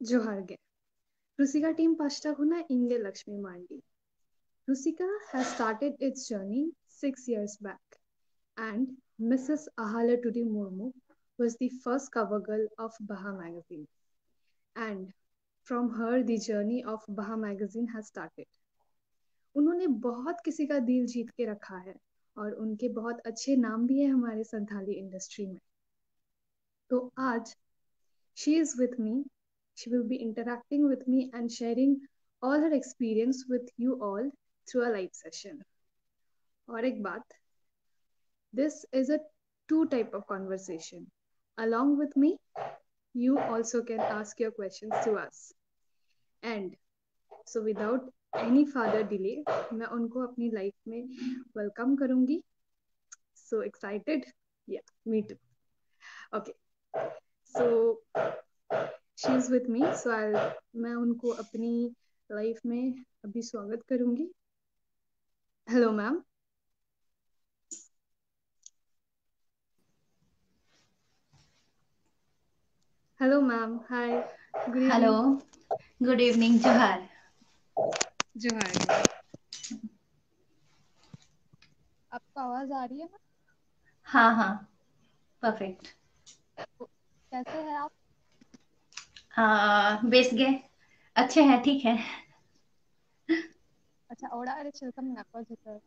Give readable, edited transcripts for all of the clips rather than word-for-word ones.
Johar ge. Rusika team pashta khuna Inge Lakshmi Mandi. Rusika has started its journey 6 years back, and Mrs. Ahala Tudi Murmu was the first cover girl of Baha magazine. And from her, the journey of Baha magazine has started. उन्होंने बहुत किसी का दिल जीत के रखा है और उनके बहुत अच्छे नाम भी है हमारे संथाली इंडस्ट्री में. तो आज she is with me. She will be interacting with me and sharing all her experience with you all through a live session. और एक बात, this is a two type of conversation. Along with me, you also can ask your questions to us. And so without any further delay, मैं उनको अपनी life में welcome करूंगी. So excited? Yeah, me too. Okay. So she is with me, so मैं उनको अपनी life में अभी स्वागत करूंगी. Hello ma'am. Hello ma'am. Hi. Good evening. Hello, good evening. जोहार. जोहार. आपको आवाज आ रही है? हाँ हाँ, परफेक्ट. कैसे हैं आप? बेस गे अच्छे हैं, ठीक है. अच्छा, ओड़ा अरे चिलकम नाको जितो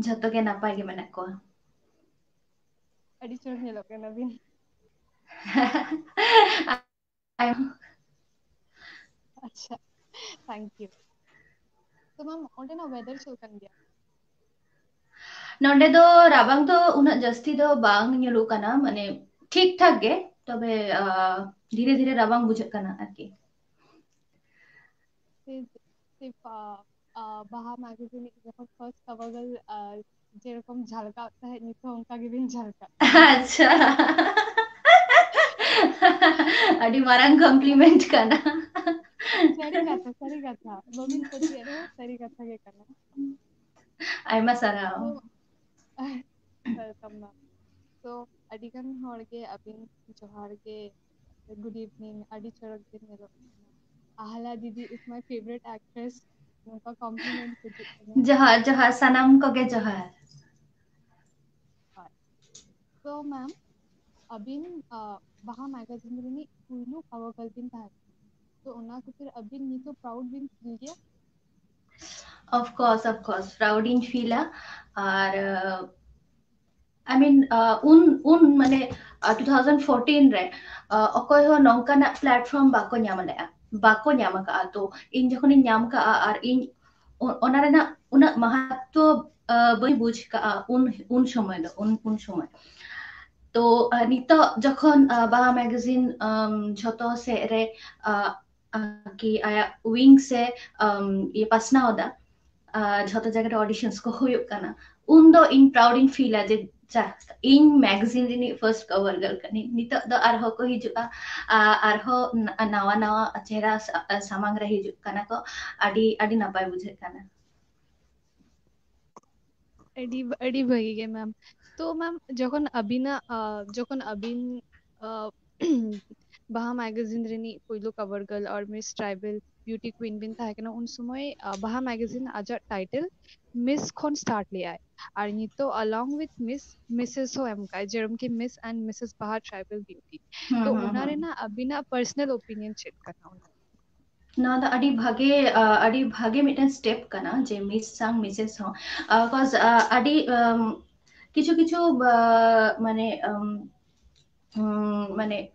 झतो के नापाय गे मेनक को. अड़ी चोर नेलो के नवीन. अच्छा, थैंक यू. तो मैम ओंडे ना वेदर चिलकन गया? नोंडे दो राबांग तो उना जस्ती दो बांग ᱧᱮᱞᱚᱜ ᱠᱟᱱᱟ, माने ठीक ठाक गे, तबे धीरे धीरे राबांग बुझाग ᱠᱟᱱᱟ आरकी. सिर्फ बाहा मैगजीन जखन फर्स्ट कवर गर्ल जेरकम झलका है नितो उनका गिविन झलका. अच्छा. अडी मारंग कॉम्प्लीमेंट करना. सरी कथा बबिन पति रो सरी कथा के करना. आयमा साराव. तो वेलकम मैम. तो अडिगन हॉर्गे अबिन जोहार के गुड इवनिंग अडी चरक दिन नेलो. आहला दीदी इज माय फेवरेट एक्ट्रेस. उनका कॉम्प्लीमेंट कुछ जोहार जोहार सनम को गे जोहार. तो मैम अबिन बाहा मैगजीन रे पुइलू कवर गर्ल बिन था. तो उना खातिर अबिन नी तो प्राउड बिन फील गया. Of course proud in feel और I mean उन माने 2014 रे अकोय हो नौका ना प्लेटफॉर्म बाको ᱧᱟᱢ लेआ बाको ᱧᱟᱢ का तो इन जखन इन ᱧᱟᱢ का और इन ओना रेना उना महत्व बई बुझ का उन समय दो उन समय. तो नितो जखन बाहा मैगजीन झतो से रे कि आया विंग से ये पासना होदा झतो जगह ऑडिशंस को हुयुक काना उन दो इन प्राउड इन फील जे इन मैगजीन रिनी फर्स्ट कवर गर्ल कनी नितो दो आरहो को हिजुआ आरहो नवा नवा चेहरा सामांग रे हिजुक काना को आडी आडी नापाय बुझे काना. अडी अडी भगी गए मैम. तो मैम जखन अबिन बाहा मैगजीन रे पुइलू कवर गर्ल और मिस ट्राइबल ब्यूटी क्वीन बिन था केना उन समय बाहा मैगजीन आजा टाइटल मिस खन स्टार्ट ले आए और नितो अलोंग विथ मिसेस हो एम का जेरम के मिस एंड मिसेस बाहा ट्राइबल ब्यूटी. तो उनारे ना अबिना पर्सनल ओपिनियन चेक करना ना दा अडी भागे मिटन स्टेप कना जे मिस सांग मिसेस हो कॉज अडी किछु किछु माने माने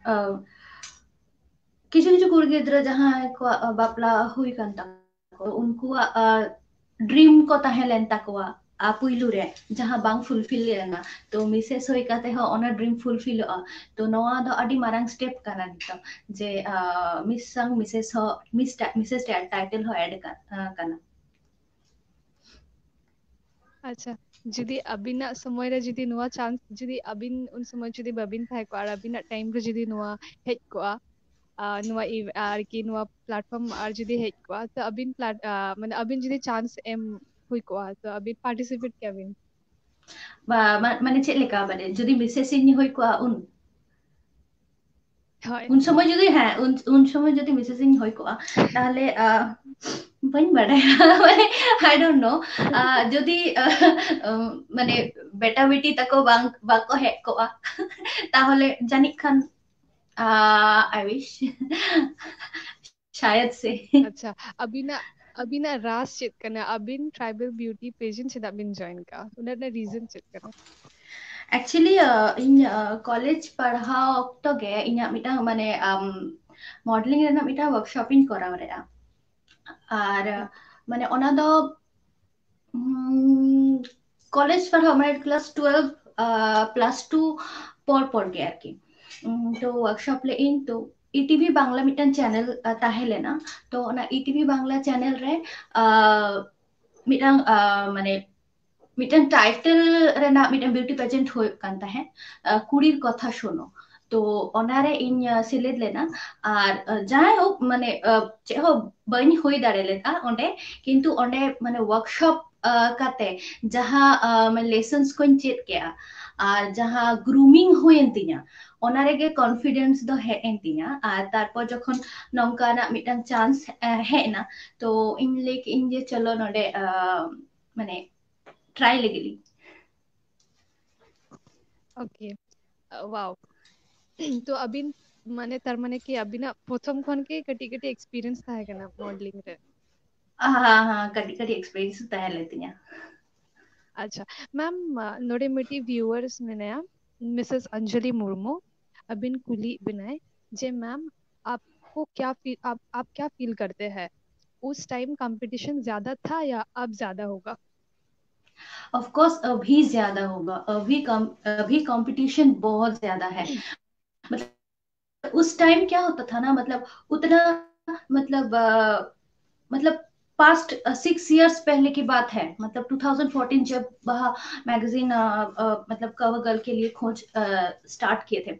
किछु किछु कुड़ी गिद्रा जहां को बापला हुई कान ताको उनको ड्रीम को ताहेलेन ताकोआ पुइलू रे जहां बांग फुलफिल लेना तो मिसेस होई काते हो ओना ड्रीम फुलफिल तो नोआ दो अडी मारंग स्टेप काना नितो जे मिस संग मिसेस हो मिसेस टाइटल हो ऐड काना. अच्छा जुदी अबिना समय रे जुदी नुआ चांस जुदी अबिन उन समय जुदी बबिन थाय को और अबिना टाइम रे जुदी नुआ हेज को नुआ आर की नुआ प्लेटफॉर्म आर जुदी हेज को तो अबिन माने अबिन जुदी चांस एम हुई को तो अबिन पार्टिसिपेट के अबिन माने चेक लेका बारे जुदी मिसेस इन होई को उन उन समय যদি হ্যাঁ उन समय যদি মিসেস ইং হই কোয়া তাহলে বাñ বাড়ায়া মানে আই ডোন্ট নো যদি মানে বেটা বেটি তাকো বাকো হে কোয়া তাহলে জানিক খান आई विश शायद से अच्छा, अभी ना रास चेक करना, अबिन ट्राइबल ब्यूटी पेजेंट से अबिन ज्वाइन का उन्हें ना रीजन चेक करना। एक्चुअली इन कॉलेज पढ़ा तो गे इन मिटा माने मॉडलिंग रेना मिटा वर्कशॉप इन करा रे और माने ओना दो कॉलेज पढ़ा माने क्लास 12 प्लस 2 पर गे आरकी तो वर्कशॉप ले इन तो ईटीवी बांग्ला मिटन चैनल ताहे लेना तो ओना ईटीवी बांग्ला चैनल रे मिटन माने मिटन टाइटल रेना मिटन ब्यूटी पेजेंट हो कान ताहे कुड़ीर कथा शोनो तो ओनारे इन सिलेद लेना और जाय हो माने चे हो बनी होई दाड़े लेता ओंडे किंतु ओंडे माने वर्कशॉप काते जहां मैं लेसन्स को चेक किया और जहां ग्रूमिंग हुएन तिया ओनारेगे कॉन्फिडेंस दो है एन तिया और तारपर जखन नौकाना मिटन चांस है ना तो इन लेक इन जे चलो नोडे माने ट्राई लेगिली ओके, वाओ। तो अभी माने तार माने कि अभी ना प्रथम खन के कटी कटी एक्सपीरियंस था है ना मॉडलिंग रे। हाँ हाँ कटी कटी एक्सपीरियंस तय लेती हैं अच्छा मैम, नोड़े मिट्टी व्यूअर्स में नया मिसेस अंजलि मुर्मू अबिन कुली बिनाए जे मैम, आपको क्या फील, आप क्या फील करते हैं, उस टाइम कंपटीशन ज्यादा था या अब ज्यादा होगा? ऑफ कोर्स अभी ज्यादा होगा अभी कंपटीशन बहुत ज्यादा है मतलब उस टाइम क्या होता था ना मतलब उतना मतलब मतलब पास्ट 6 इयर्स पहले की बात है मतलब 2014 जब वह मैगजीन मतलब कवर गर्ल के लिए खोज स्टार्ट किए थे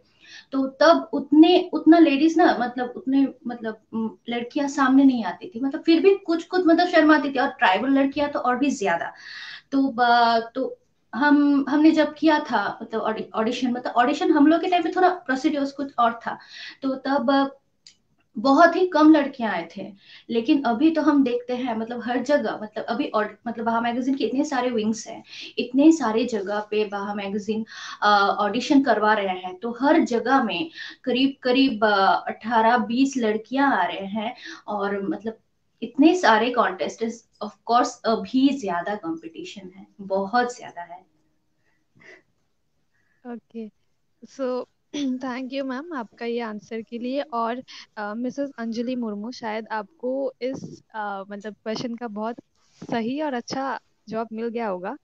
तो तब उतना लेडीज ना मतलब उतने मतलब लड़कियां सामने नहीं आती थी मतलब फिर भी कुछ कुछ मतलब शर्माती थी और ट्राइबल लड़कियां तो और भी ज्यादा तो हमने जब किया था मतलब ऑडिशन मतलब ऑडिशन हम लोग के टाइम में थोड़ा प्रोसीड्यूर कुछ और था तो तब बहुत ही कम लड़कियां आए थे लेकिन अभी तो हम देखते हैं मतलब हर जगह मतलब अभी मतलब बाहा मैगजीन के इतने सारे विंग्स हैं इतने सारे जगह पे बाहा मैगजीन ऑडिशन करवा रहे हैं तो हर जगह में करीब करीब 18-20 लड़कियां आ रहे हैं और मतलब इतने सारे कॉन्टेस्टेंट्स ऑफ कोर्स अभी ज्यादा कंपटीशन है बहुत ज्यादा है okay, so thank you ma'am आपका ये आंसर के लिए। और मिसेस अंजलि मुर्मू, शायद आपको इस मतलब क्वेश्चन का बहुत सही और अच्छा जवाब मिल गया होगा।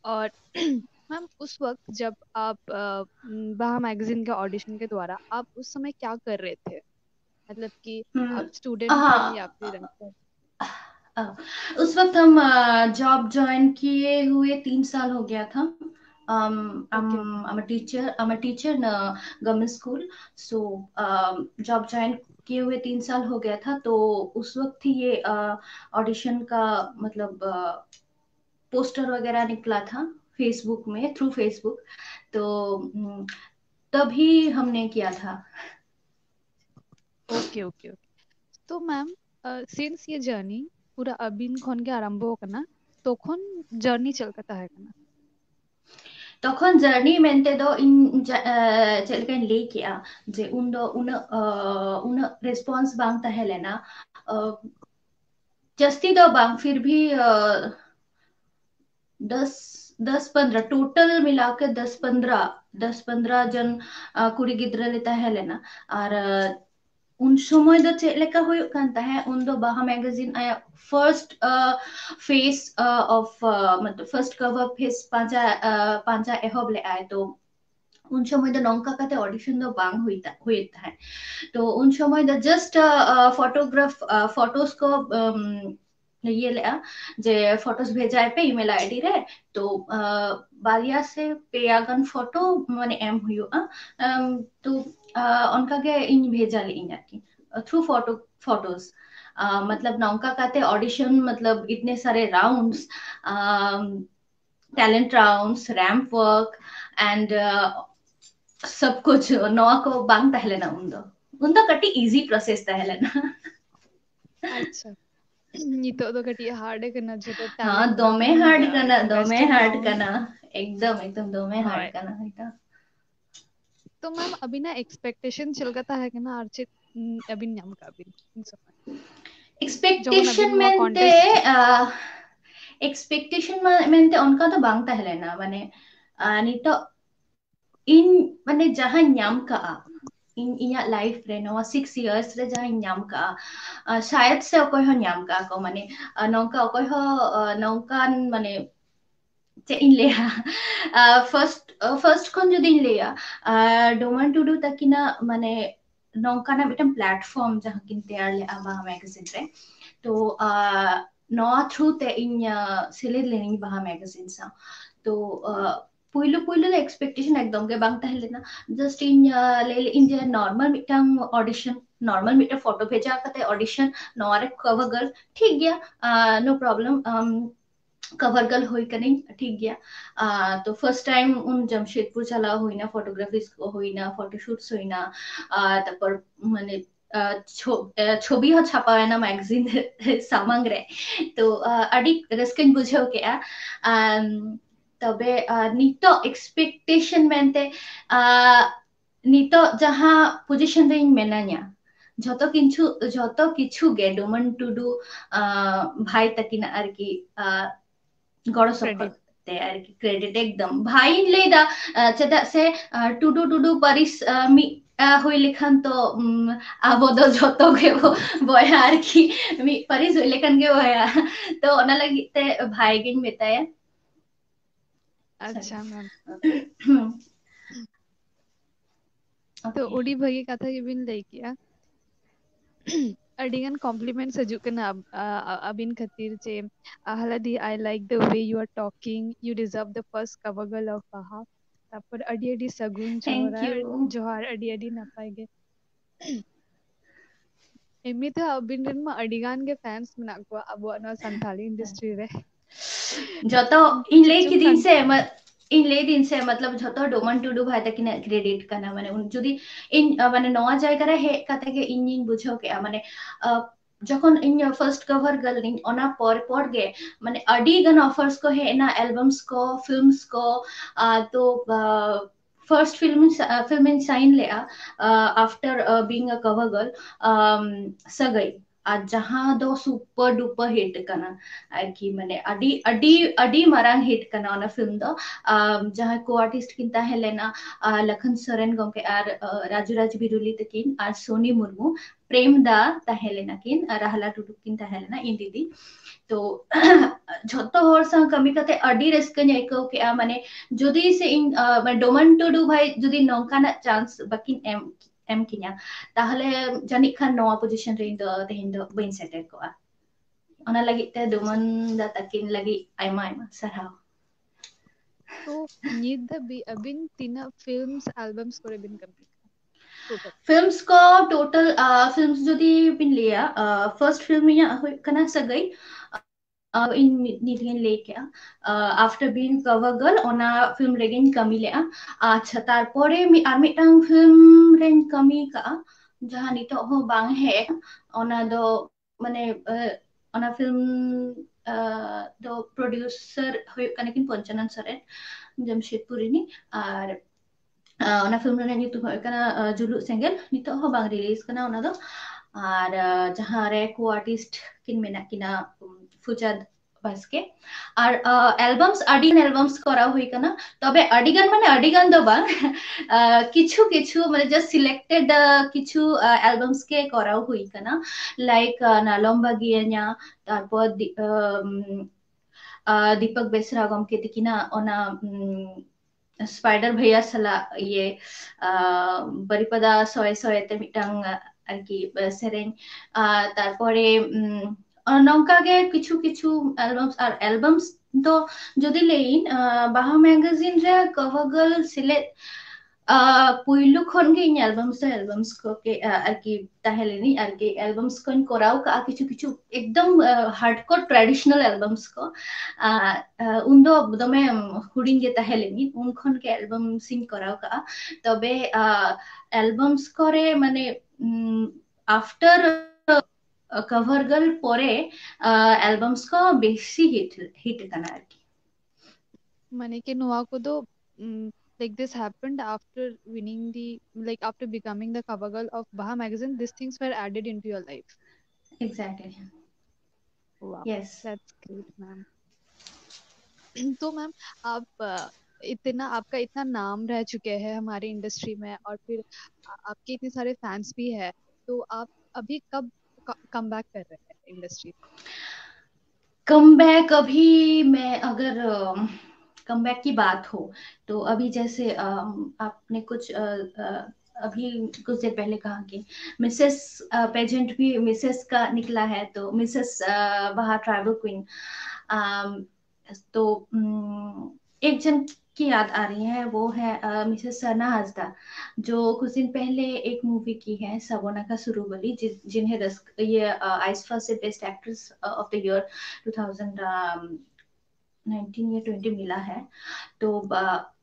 और मैम, उस वक्त जब आप बाहा मैगजीन के ऑडिशन के द्वारा, आप उस समय क्या कर रहे थे? मतलब कि हम्म, आप स्टूडेंट थे या हाँ फिर आप? अ, उस वक्त हम जॉब ज्वाइन किए हुए 3 साल हो गया था okay okay. I'm a teacher in a government school so job join किए हुए 3 साल हो गया था तो उस वक्त ही ये ऑडिशन का मतलब पोस्टर वगैरह निकला था फेसबुक में थ्रू फेसबुक तो तभी हमने किया था ओके ओके ओके। तो मैम, सिंस ये জার্নি পুরা আবিন খনকে আরম্ভ কনা, তখন জার্নি চলকা তাহে কনা। তখন জার্নি মেনতে দो इन चलकन ले किया जे उन रिस्पांस बांग तहेलेना जस्ती दो बांग फिर भी 10-15 टोटल मिला के 10-15 जन कुड़ी गिद्रा लेता है लेना और उन समय दो चेक लेका हुई कांता है उन दो बाहा मैगजीन आया फर्स्ट फेस ऑफ मतलब फर्स्ट कवर फेस पांचा एहब ले आए तो उन समय दो नौका काते ऑडिशन दो बांग हुई था है तो उन समय द जस्ट फोटोग्राफ फोटोज को ये ले जे फोटोज भेजा है पे ईमेल आईडी रे तो बालिया से पेयागन फोटो माने एम हुयो तो उनका के इन भेजा ले इन की थ्रू फोटोज मतलब नौका काते ऑडिशन मतलब इतने सारे rounds talent rounds ramp work and सब कुछ नवा को बांग तहलेना उन दो कटी इजी प्रोसेस तहलेना अच्छा नितो तो कटी हार्ड कना जतो हाँ टैलेंट दोमे बाबन हार्ड करना दोमे वेस्टर्न हार्ड गाउन करना एकदम एकदम दोमे हार्ड होय करना है तो मैम अभी ना एक्सपेक्टेशन चलगता है कि ना आर्चित अभी नाम का अभी इन सब जगन अभी एक्सपेक्टेशन नवा मेनते कॉन्टेस्ट एक्सपेक्टेशन मेनते उनका तो बांग तहलेना माने नितो इन माने जहां नाम का इन इया लाइफ रे नवा 6 years रे जहां नाम का शायद से अकोय हो नाम का को माने नौका अकोय हो नौकान माने चे इन लेया फर्स्ट खन जदि इन लेया डोमान टुडू तकिना माने नौका ना मिटन प्लेटफॉर्म जहां किन तैयार ले आबा मैगजीन रे तो नवा थ्रू ते इन सिलेक्ट लेनी बहा मैगजीन सा तो पुइलु पुइलु ले एक्सपेक्टेशन एकदम के बांग तहले ना जस्ट इन ले इन जे नॉर्मल मिटन ऑडिशन नॉर्मल मिटन फोटो भेजा कते ऑडिशन नोरे कवर गर्ल ठीक गया नो प्रॉब्लम कवर गर्ल हुई कने ठीक गया तो फर्स्ट टाइम उन जमशेदपुर चला हुई ना फोटोग्राफी हुई ना फोटोशूट्स हुई ना তারপর মানে ছবি হ ছাপা হয় না ম্যাগাজিন সামাং রে তো আডি রাস্কিন বুঝেও কে তবে নিতো এক্সপেক্টেশন মেনতে নিতো যাহা পজিশন রে মেনা냐 যত কিছু গে ডোমান টুডু ভাই তাকিনা আর কি गौरव सफल क्रेडिट ते यार की क्रेडिट एकदम भाई लेदा चेदा से टुडू टुडू परिस मी हुई लिखन तो आबो दो जोतो के वो बया आर की मी परिस हुई लिखन के बया तो ओना लगी ते भाई गिन बताया अच्छा मैम सॉरी तो ओके ओडी भगी कथा के बिन लई किया अडिगन कॉम्प्लीमेंट्स हजू कना अबिन खातिर जे हलादी I like the way you are talking you deserve the first cover girl of बाहा तापर अडी अडी सगुन थैंक यू जोहार अडी अडी नपाय गे एमी तो अबिन रन मा अडिगान के फैंस मना को अब ना संथाली इंडस्ट्री रे जतो इन ले चुचुम की दिन सन से इन ले दिन से मतलब झतो डोमन टुडू भाई तक क्रेडिट करना माने उन जुदी इन माने नवा जायगा रे हे कते के इन बुझो के माने যখন in first cover girl in ओना पर गे माने अडी गन ऑफर्स को है ना एल्बम्स को फिल्म्स को तो फर्स्ट फिल्म इन साइन ले after being a cover girl सगई आज जहां दो सुपर डुपर हिट कना आरकी माने अडी अडी अडी मारांग हिट कना ओना फिल्म दो जहां को आर्टिस्ट किन ताहेलेना लखन सोरेन गमके आर राजू राज बिरुली तकिन आर सोनी मुर्मू प्रेम दा ताहेलेना किन राहला टुडू किन ताहेलेना इन दीदी तो झोतो हर सा कमी कते अडी रस्कन आइको के माने जदी से इन डोमन टुडू भाई जदी नौकाना चांस बाकिन एम किnya ताहले जानिक खान नवा पोजीशन रे इन दो तेहिन दो बइन सेटेल को ona lagi te duman da takin lagi aima aima sarhaw तो नीड द बी अबिन तीना फिल्म्स एल्बम्स करे बिन कंप्लीट टोटल फिल्म्स को टोटल फिल्म्स जदि बिन लिया फर्स्ट फिल्म या कना सगई इन निथिन लेके आफ्टर बीइंग कवर गर्ल ओना फिल्म रेगिन कमी ले अच्छा तारपरे मी आर मिटांग फिल्म रेन कमी का जहां नितो हो बांग है ओना दो माने ओना फिल्म दो प्रोड्यूसर हुई कनेकिन पंचनन सरेन जमशेदपुरी नि are ona film rena nyutum huyu kana julu sengel nito ho bang release kana ona do আর যাহা রে কো আর্টিস্ট কিন মেনা কিনা ফুজাদ বাসকে আর অ্যালবামস করা হই কানা তবে আডিগান মানে আডিগান দো বাং কিছু কিছু মানে জাস্ট সিলেক্টেড কিছু অ্যালবামস কে করাও হই কানা লাইক নালম্বা গিয়াnya তারপর दीपक बेसरा गमके तिकिना ओना स्पाइडर भैया सला ये बरिपदा सोय सोय ते मिटांग आरकी सेरेन तारपरे नौका गे किछु किछु एल्बम्स तो जदि लेइन बाहा मैगजीन रे कवर गर्ल सिलेक्ट पुइलु खन गे इन एल्बम्स को के आरकी ताहेलेनी आरकी एल्बम्स को कोराव का किछु किछु एकदम हार्डकोर ट्रेडिशनल एल्बम्स को उन दो दमे हुडिंग गे ताहेलेनी उन खन के एल्बम सिंग कोराव का तबे एल्बम्स करे माने आफ्टर कवर गर्ल परे एल्बम्स को बेसी हिट कना आरकी माने कि नोआ को दो like this happened after winning the like after becoming the cover girl of Baha magazine. These things were added into your life. Exactly Wow, yes that's great, ma'am. तो मैम आप इतना आपका इतना नाम रह चुके हैं हमारी इंडस्ट्री में, और फिर आपके इतने सारे फैंस भी है, तो आप अभी कब कम बैक कर रहे हैं इंडस्ट्री? कम बैक अभी मैं अगर कम बैक की बात हो तो अभी जैसे आपने कुछ अभी कुछ देर पहले कहा कि मिसेस पेजेंट भी मिसेस का निकला है, तो मिसेस वहाँ ट्राइबल क्वीन तो एक जन की याद आ रही है, वो है मिसेस सरना हाजदा, जो कुछ दिन पहले एक मूवी की है सबोना का सुरुबली, जिन्हें ये आइसफा से best actress of the year 2019 या 20 मिला है। तो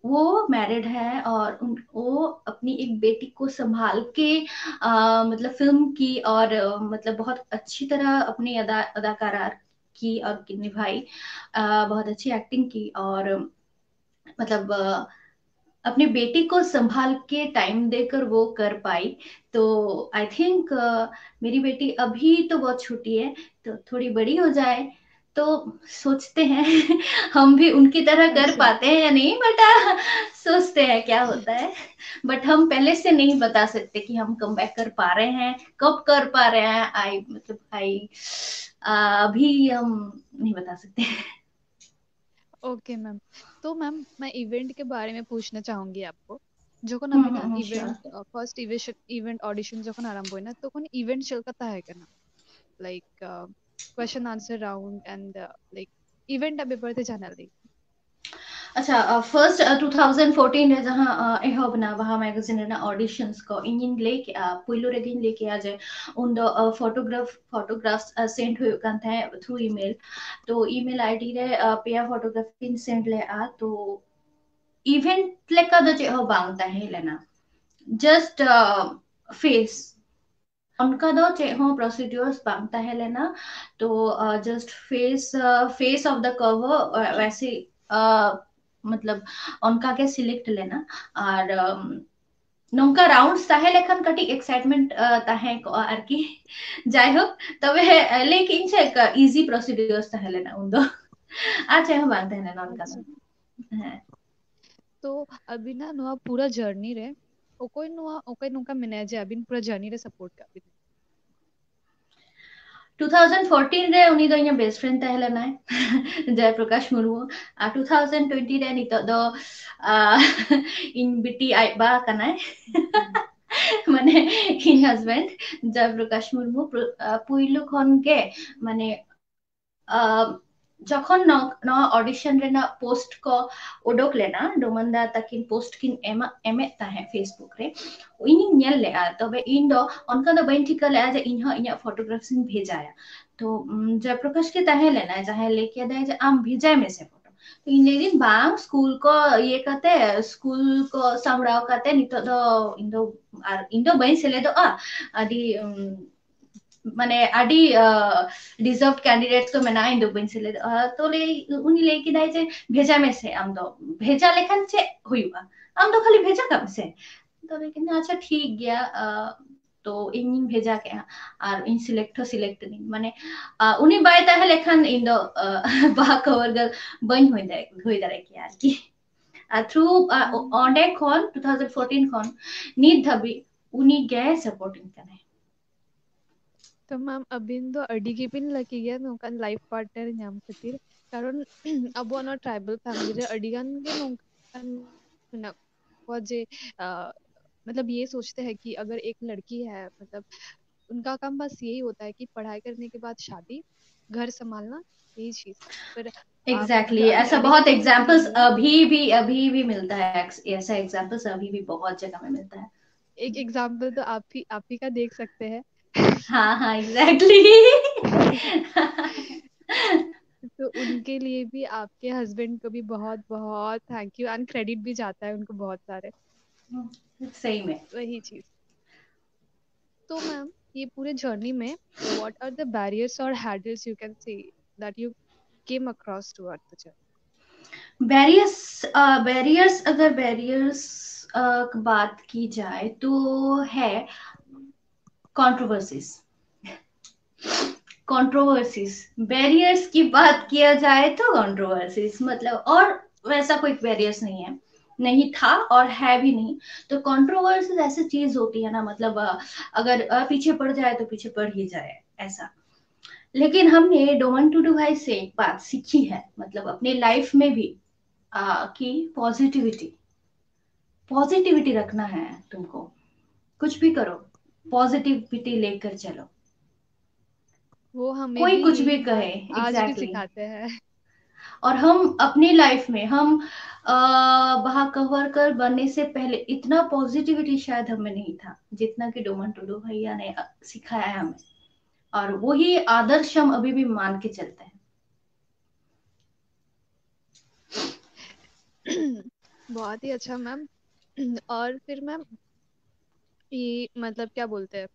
वो मैरिड है और वो अपनी एक बेटी को संभाल के मतलब फिल्म की और मतलब बहुत अच्छी तरह अपनी अदाकारा की और निभाई, बहुत अच्छी एक्टिंग की और मतलब अपनी बेटी को संभाल के टाइम देकर वो कर पाई। तो आई थिंक मेरी बेटी अभी तो बहुत छोटी है, तो थोड़ी बड़ी हो जाए तो सोचते हैं हम भी उनकी तरह कर अच्छा। पाते हैं या नहीं, बट सोचते हैं क्या होता है। बट हम पहले से नहीं बता सकते कि हम कम बैक कर पा रहे हैं, कब कर पा रहे हैं। आई मतलब आई अभी हम नहीं बता सकते। Okay ma'am. तो मैम मैं इवेंट के बारे में पूछना चाहूंगी आपको। যখন আমি না sure. Event first event audition যখন আরম্ভ হয় না, তখন ইভেন্ট চলকাতা হয় কেন, like question answer round and like ইভেন্টটা ব্যাপারে জানালি। अच्छा फर्स्ट 2014 रे जहाँ एहब ना वहाँ मैगजीन ना ऑडिशंस को इन लेके पुइलो रे दिन लेके आ जाए उन दो फोटोग्राफ्स सेंड हुए कान थे थ्रू ईमेल। तो ईमेल आईडी रे पेया फोटोग्राफी सेंड ले आ तो इवेंट लेका दो जे हो बांगता है लेना जस्ट फेस उनका दो चे हो प्रोसीड्यूर्स बांगता है लेना। तो just face of the cover वैसे मतलब उनका के सिलेक्ट लेना और नौका राउंड्स ताहे लेखन कटी एक्साइटमेंट ताहे को आरकी जाय हो तबे लेकिन से इजी प्रोसीड्यूर्स ताहे लेना उन दो अच्छा हम बांधते हैं ना उनका अच्छा। ना। तो अभी ना नुआ पूरा जर्नी रे ओकोई नुका मैनेज अभी पूरा जर्नी रे सपोर्ट का अभी। 2014 रे उनी दो इᱧ बेस्ट फ्रेंड ताहे लेना है जयप्रकाश मुर्मू। 2020 रे नितो दो इन बिटी आइबा कनाय माने इन हस्बैंड जयप्रकाश मुर्मू पुइलु खन के माने जखन न ऑडिशन रे ना पोस्ट को उडोक लेना डोमंदा तकिन पोस्ट किन एमे ताहे फेसबुक रे इन नेल ले आ तबे इन दो उनका दो बइन ठीक ले आ जे इन इन फोटोग्राफ्स इन भेजाया। तो जयप्रकाश के ताहे लेना जहां लेके दे जे आम भेजाय में से फोटो तो इन दिन बांग स्कूल को ये कहते स्कूल को सामड़ाव कहते नितो दो इन दो बइन से ले दो आदि माने आडी डिजर्व कैंडिडेट्स को मेना इन दो बइन से ले तो ले उनी लेके दाई जे भेजा में से आम दो भेजा लेखन से हुईबा आम दो खाली भेजा कब से तो लेकिन अच्छा ठीक गया तो इन भेजा के और इन सिलेक्ट नहीं माने उनी बाय ताहे लेखन इन दो बा कवर गर्ल बइन होई दारे की यार की थ्रू ऑन डे खन 2014 खन नीट धबी उनी गे सपोर्टिंग कने। तो मैम अबिन दो अडी की पिन लकी गया नौका लाइफ पार्टनर नाम खातिर, कारण अब वो ट्राइबल फैमिली रे अडिगन के नौका ना वो जे मतलब ये सोचते हैं कि अगर एक लड़की है, मतलब उनका काम बस यही होता है कि पढ़ाई करने के बाद शादी, घर संभालना, यही चीज है। पर आप मतलब एग्जैक्टली अभी ऐसा बहुत एडिक्ट होने के एग्जाम्पल्स लिए अभी भी मिलता है, ऐसा एग्जाम्पल्स अभी भी बहुत जगह में मिलता है। एक एग्जाम्पल तो आप ही का देख सकते हैं। हाँ हाँ एग्जैक्टली। तो उनके लिए भी आपके हस्बैंड को भी बहुत बहुत थैंक यू एंड क्रेडिट भी जाता है उनको बहुत सारे। सही में। वही चीज। तो मैम ये पूरे जर्नी में व्हाट आर द बैरियर्स और hurdles you can see that you came across toward the journey. Barriers barriers अगर बैरियर्स बात की जाए तो है कंट्रोवर्सीज। कंट्रोवर्सीज बैरियर्स की बात किया जाए तो कंट्रोवर्सीज मतलब, और वैसा कोई बैरियर्स नहीं है, नहीं था और है भी नहीं। तो कंट्रोवर्सीज ऐसी चीज होती है ना, मतलब अगर पीछे पड़ जाए तो पीछे पड़ ही जाए ऐसा। लेकिन हमने डोमन टू डू भाई से एक बात सीखी है, मतलब अपने लाइफ में भी कि पॉजिटिविटी पॉजिटिविटी रखना है तुमको, कुछ भी करो पॉजिटिविटी लेकर चलो, वो हमें कोई भी कुछ यही भी बात कहे। आज भी एग्जैक्टली exactly. सिखाते हैं। और हम अपनी लाइफ में हम वहां कवर कर बनने से पहले इतना पॉजिटिविटी शायद हमें नहीं था जितना कि डोमन टुडू भैया ने सिखाया है हमें, और वही आदर्श हम अभी भी मान के चलते हैं। बहुत ही अच्छा मैम। और फिर मैम ये मतलब क्या बोलते हैं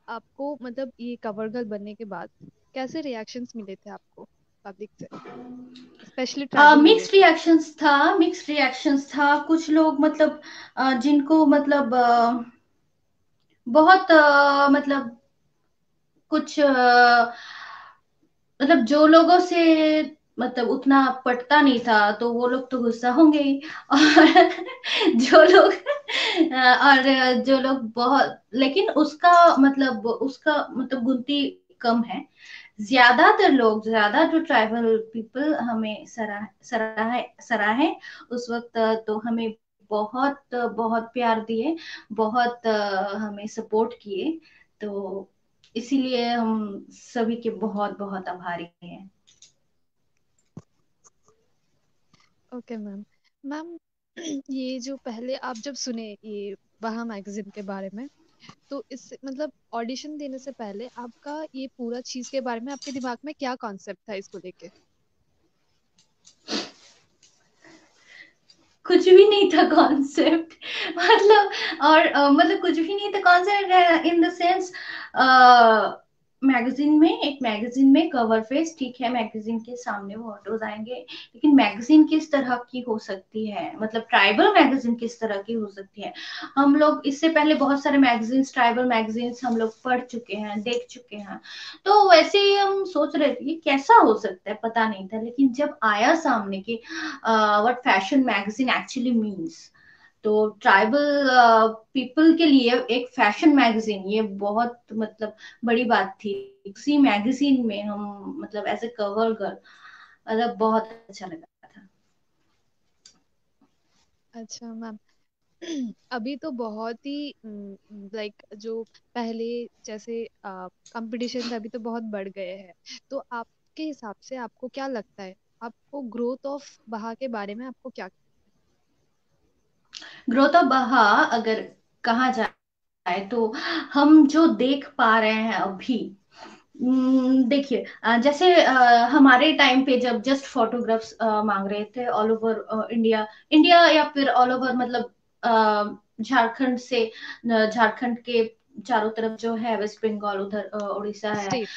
आपको मतलब ये कवर गर्ल बनने के बाद कैसे रिएक्शंस मिले थे आपको पब्लिक से स्पेशली ट्राइबल लोगों मिक्स्ड से। रिएक्शंस था, मिक्स्ड रिएक्शंस था। कुछ लोग मतलब जिनको मतलब बहुत मतलब कुछ मतलब जो लोगों से मतलब उतना पटता नहीं था तो वो लोग तो गुस्सा होंगे ही। और जो लोग बहुत, लेकिन उसका मतलब गिनती कम है। ज्यादातर लोग, ज्यादा जो ट्राइबल पीपल हमें सराहे उस वक्त, तो हमें बहुत बहुत प्यार दिए, बहुत हमें सपोर्ट किए। तो इसीलिए हम सभी के बहुत बहुत आभारी हैं। Okay ma'am. मैम ये जो पहले आप जब सुने ये वहाँ मैगजीन के बारे में तो इस मतलब ऑडिशन देने से पहले आपका ये पूरा चीज के बारे में आपके दिमाग में क्या कॉन्सेप्ट था इसको लेके। कुछ भी नहीं था कॉन्सेप्ट। मतलब, और मतलब कुछ भी नहीं था concept in the sense, magazine में कवर पेज ठीक है, मैगजीन के सामने वो फोटोज आएंगे, लेकिन मैगजीन किस तरह की हो सकती है, मतलब ट्राइबल मैगजीन किस तरह की हो सकती है। हम लोग इससे पहले बहुत सारे मैगजीन्स, ट्राइबल मैगजीन्स हम लोग पढ़ चुके हैं, देख चुके हैं। तो वैसे ही हम सोच रहे थे ये कैसा हो सकता है, पता नहीं था। लेकिन जब आया सामने कि what fashion magazine actually means, तो ट्राइबल पीपल के लिए एक फैशन मैगजीन ये बहुत मतलब बड़ी बात थी। उसी मैगजीन में हम मतलब एज ए कवर गर्ल, मतलब बहुत अच्छा लगा था। अच्छा मैम। अभी तो बहुत ही लाइक जो पहले जैसे कंपटीशन अभी तो बहुत बढ़ गए हैं। तो आपके हिसाब से आपको क्या लगता है आपको ग्रोथ ऑफ बहा के बारे में आपको क्या। ग्रोथ ऑफ बहा अगर कहा जाए तो हम जो देख पा रहे हैं अभी, देखिए जैसे हमारे टाइम पे जब जस्ट फोटोग्राफ्स मांग रहे थे ऑल ओवर इंडिया, इंडिया या फिर ऑल ओवर मतलब झारखंड से, झारखंड के चारों तरफ जो है, वेस्ट बंगाल उधर उड़ीसा है, स्टेट।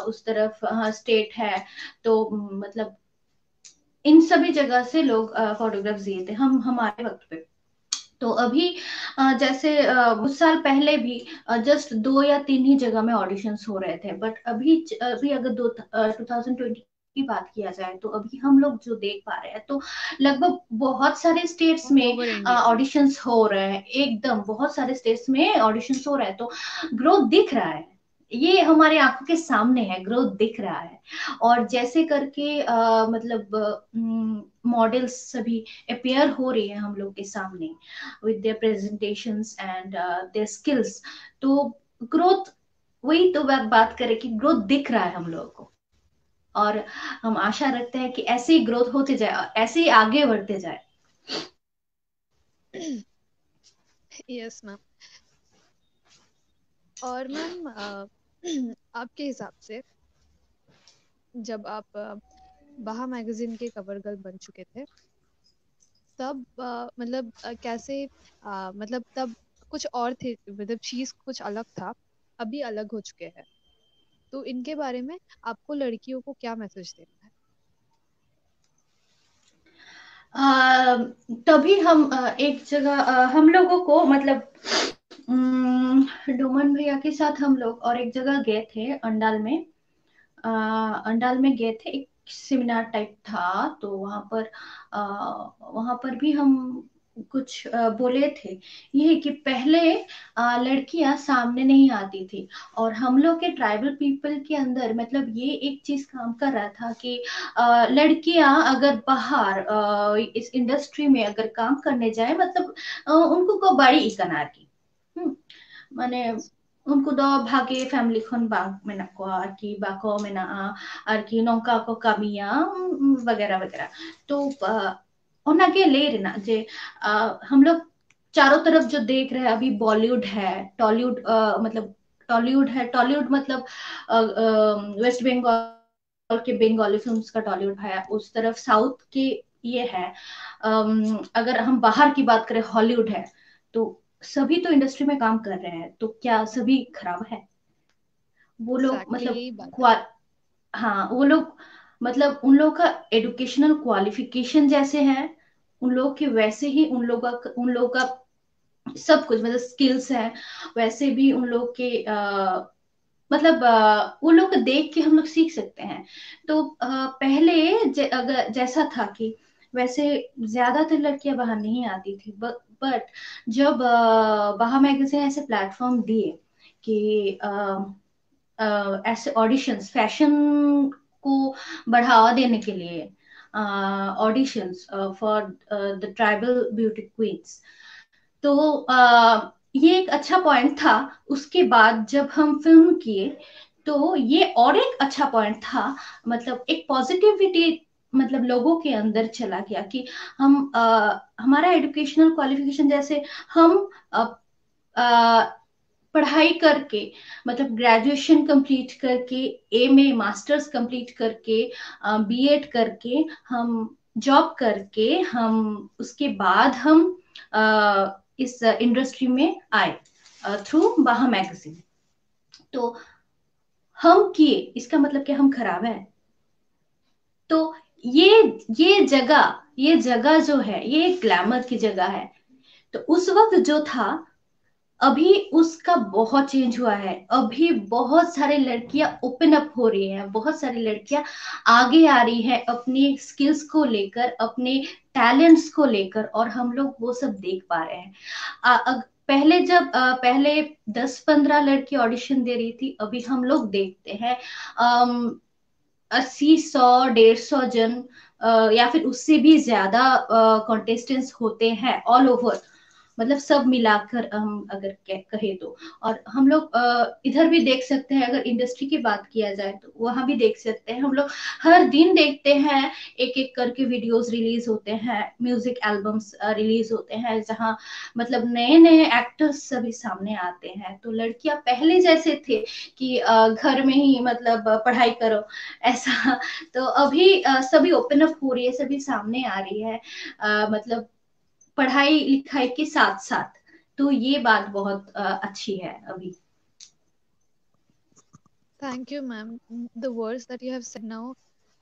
उस तरफ स्टेट है। तो मतलब इन सभी जगह से लोग फोटोग्राफ्स दिए थे हम हमारे वक्त पे। तो अभी जैसे कुछ साल पहले भी जस्ट 2 या 3 ही जगह में ऑडिशंस हो रहे थे, बट अभी अगर 2020 की बात किया जाए तो अभी हम लोग जो देख पा रहे हैं तो लगभग बहुत सारे स्टेट्स ऑल में ओवर इंडिया। ऑडिशंस हो रहे हैं, एकदम बहुत सारे स्टेट्स में ऑडिशंस हो रहे हैं। तो ग्रोथ दिख रहा है, ये हमारे आंखों के सामने है, ग्रोथ दिख रहा है। और जैसे करके मतलब मॉडल्स सभी अपेयर हो रही है हम लोग के सामने with their presentations and their skills। तो ग्रोथ, वही तो बात बात करें कि ग्रोथ दिख रहा है हम लोगों को। और हम आशा रखते हैं कि ऐसे ही ग्रोथ होते जाए, ऐसे ही आगे बढ़ते जाए। Yes ma'am. और मैम आपके हिसाब से जब आप बाहा मैगजीन के कवर गर्ल बन चुके थे, तब मतलब कैसे मतलब तब कुछ और थे, मतलब चीज कुछ अलग था, अभी अलग हो चुके हैं, तो इनके बारे में आपको लड़कियों को क्या मैसेज देना है? आ, तभी हम एक जगह हम लोगों को मतलब डोमन भैया के साथ हम लोग और एक जगह गए थे अंडाल में। अंडाल में गए थे, एक सेमिनार टाइप था, तो वहां पर भी हम कुछ बोले थे। ये कि पहले लड़कियां सामने नहीं आती थी, और हम लोग के ट्राइबल पीपल के अंदर मतलब ये एक चीज काम कर रहा था कि लड़कियां अगर बाहर इस इंडस्ट्री में अगर काम करने जाए, मतलब उनको को बड़ी इकनार की माने उनको दो भागे फैमिली खन बाग मेना को आरकी बाको मेना आरकी नौका को कामिया वगैरह वगैरह। तो ओनागे ले रहे ना जे हम लोग चारों तरफ जो देख रहे हैं अभी, बॉलीवुड है, टॉलीवुड मतलब टॉलीवुड है, टॉलीवुड मतलब वेस्ट बंगाल के बंगाली फिल्म्स का टॉलीवुड है, उस तरफ साउथ के ये है। अगर हम बाहर की बात करें, हॉलीवुड है, तो सभी तो इंडस्ट्री में काम कर रहे हैं, तो क्या सभी खराब है? वो लोग एग्जैक्टली मतलब यही बात है। क्वा हाँ, वो लोग मतलब उन लोग का एडुकेशनल क्वालिफिकेशन जैसे है उन लोग के, वैसे ही उन लोग का सब कुछ मतलब स्किल्स है, वैसे भी उन लोग के मतलब वो लोग को देख के हम लोग सीख सकते हैं। तो पहले अगर जैसा था कि वैसे ज्यादातर लड़कियां बाहर नहीं आती थी, बट जब बाहर मैगजीन ऐसे प्लेटफॉर्म दिए कि ऐसे ऑडिशंस, फैशन को बढ़ावा देने के लिए auditions for the tribal beauty queens, तो ये एक अच्छा पॉइंट था। उसके बाद जब हम फिल्म किए, तो ये और एक अच्छा पॉइंट था, मतलब एक पॉजिटिविटी मतलब लोगों के अंदर चला गया कि हम हमारा एजुकेशनल क्वालिफिकेशन जैसे हम अ, अ, पढ़ाई करके मतलब ग्रेजुएशन कंप्लीट करके, एमए मास्टर्स कंप्लीट करके, बीएड करके, हम जॉब करके, हम उसके बाद हम इस इंडस्ट्री में आए थ्रू बाहा मैगजीन। तो हम किए, इसका मतलब कि हम खराब है? तो ये ये जगह जो है, ये एक ग्लैमर की जगह है। तो उस वक्त जो था, अभी उसका बहुत चेंज हुआ है। अभी बहुत सारी लड़कियां ओपन अप हो रही हैं, बहुत सारी लड़कियां आगे आ रही हैं अपनी स्किल्स को लेकर, अपने टैलेंट्स को लेकर, और हम लोग वो सब देख पा रहे हैं। पहले जब पहले 10-15 लड़की ऑडिशन दे रही थी, अभी हम लोग देखते हैं 80, 100, 150 जन या फिर उससे भी ज्यादा कॉन्टेस्टेंट्स होते हैं ऑल ओवर, मतलब सब मिलाकर हम अगर कहे तो। और हम लोग इधर भी देख सकते हैं, अगर इंडस्ट्री की बात किया जाए तो वहां भी देख सकते हैं हम लोग। हर दिन देखते हैं एक एक करके वीडियोस रिलीज होते हैं, म्यूजिक एल्बम्स रिलीज होते हैं, जहां मतलब नए नए एक्टर्स सभी सामने आते हैं। तो लड़कियां पहले जैसे थे कि घर में ही मतलब पढ़ाई करो ऐसा, तो अभी सभी ओपन अप हो रही है, सभी सामने आ रही है, मतलब पढ़ाई लिखाई के साथ साथ। तो ये बात बहुत अच्छी है अभी। Thank you ma'am. The words that you have said now,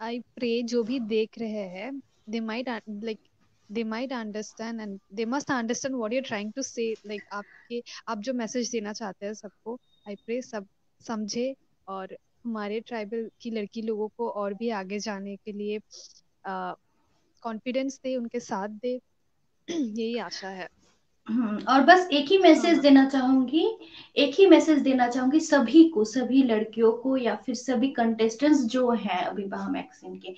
I pray जो भी देख रहे हैं, they might like they might understand and they must understand what you are trying to say, like आपके आप जो मैसेज देना चाहते हैं सबको, आई प्रे सब समझे, और हमारे ट्राइबल की लड़की लोगों को और भी आगे जाने के लिए कॉन्फिडेंस दे, उनके साथ दे। यही आशा है। और बस एक ही हाँ मैसेज मैम। देना चाहूंगी, एक ही मैसेज देना चाहूंगी सभी को, सभी लड़कियों को या फिर सभी कंटेस्टेंट्स जो हैं अभी बाह मैगजीन के।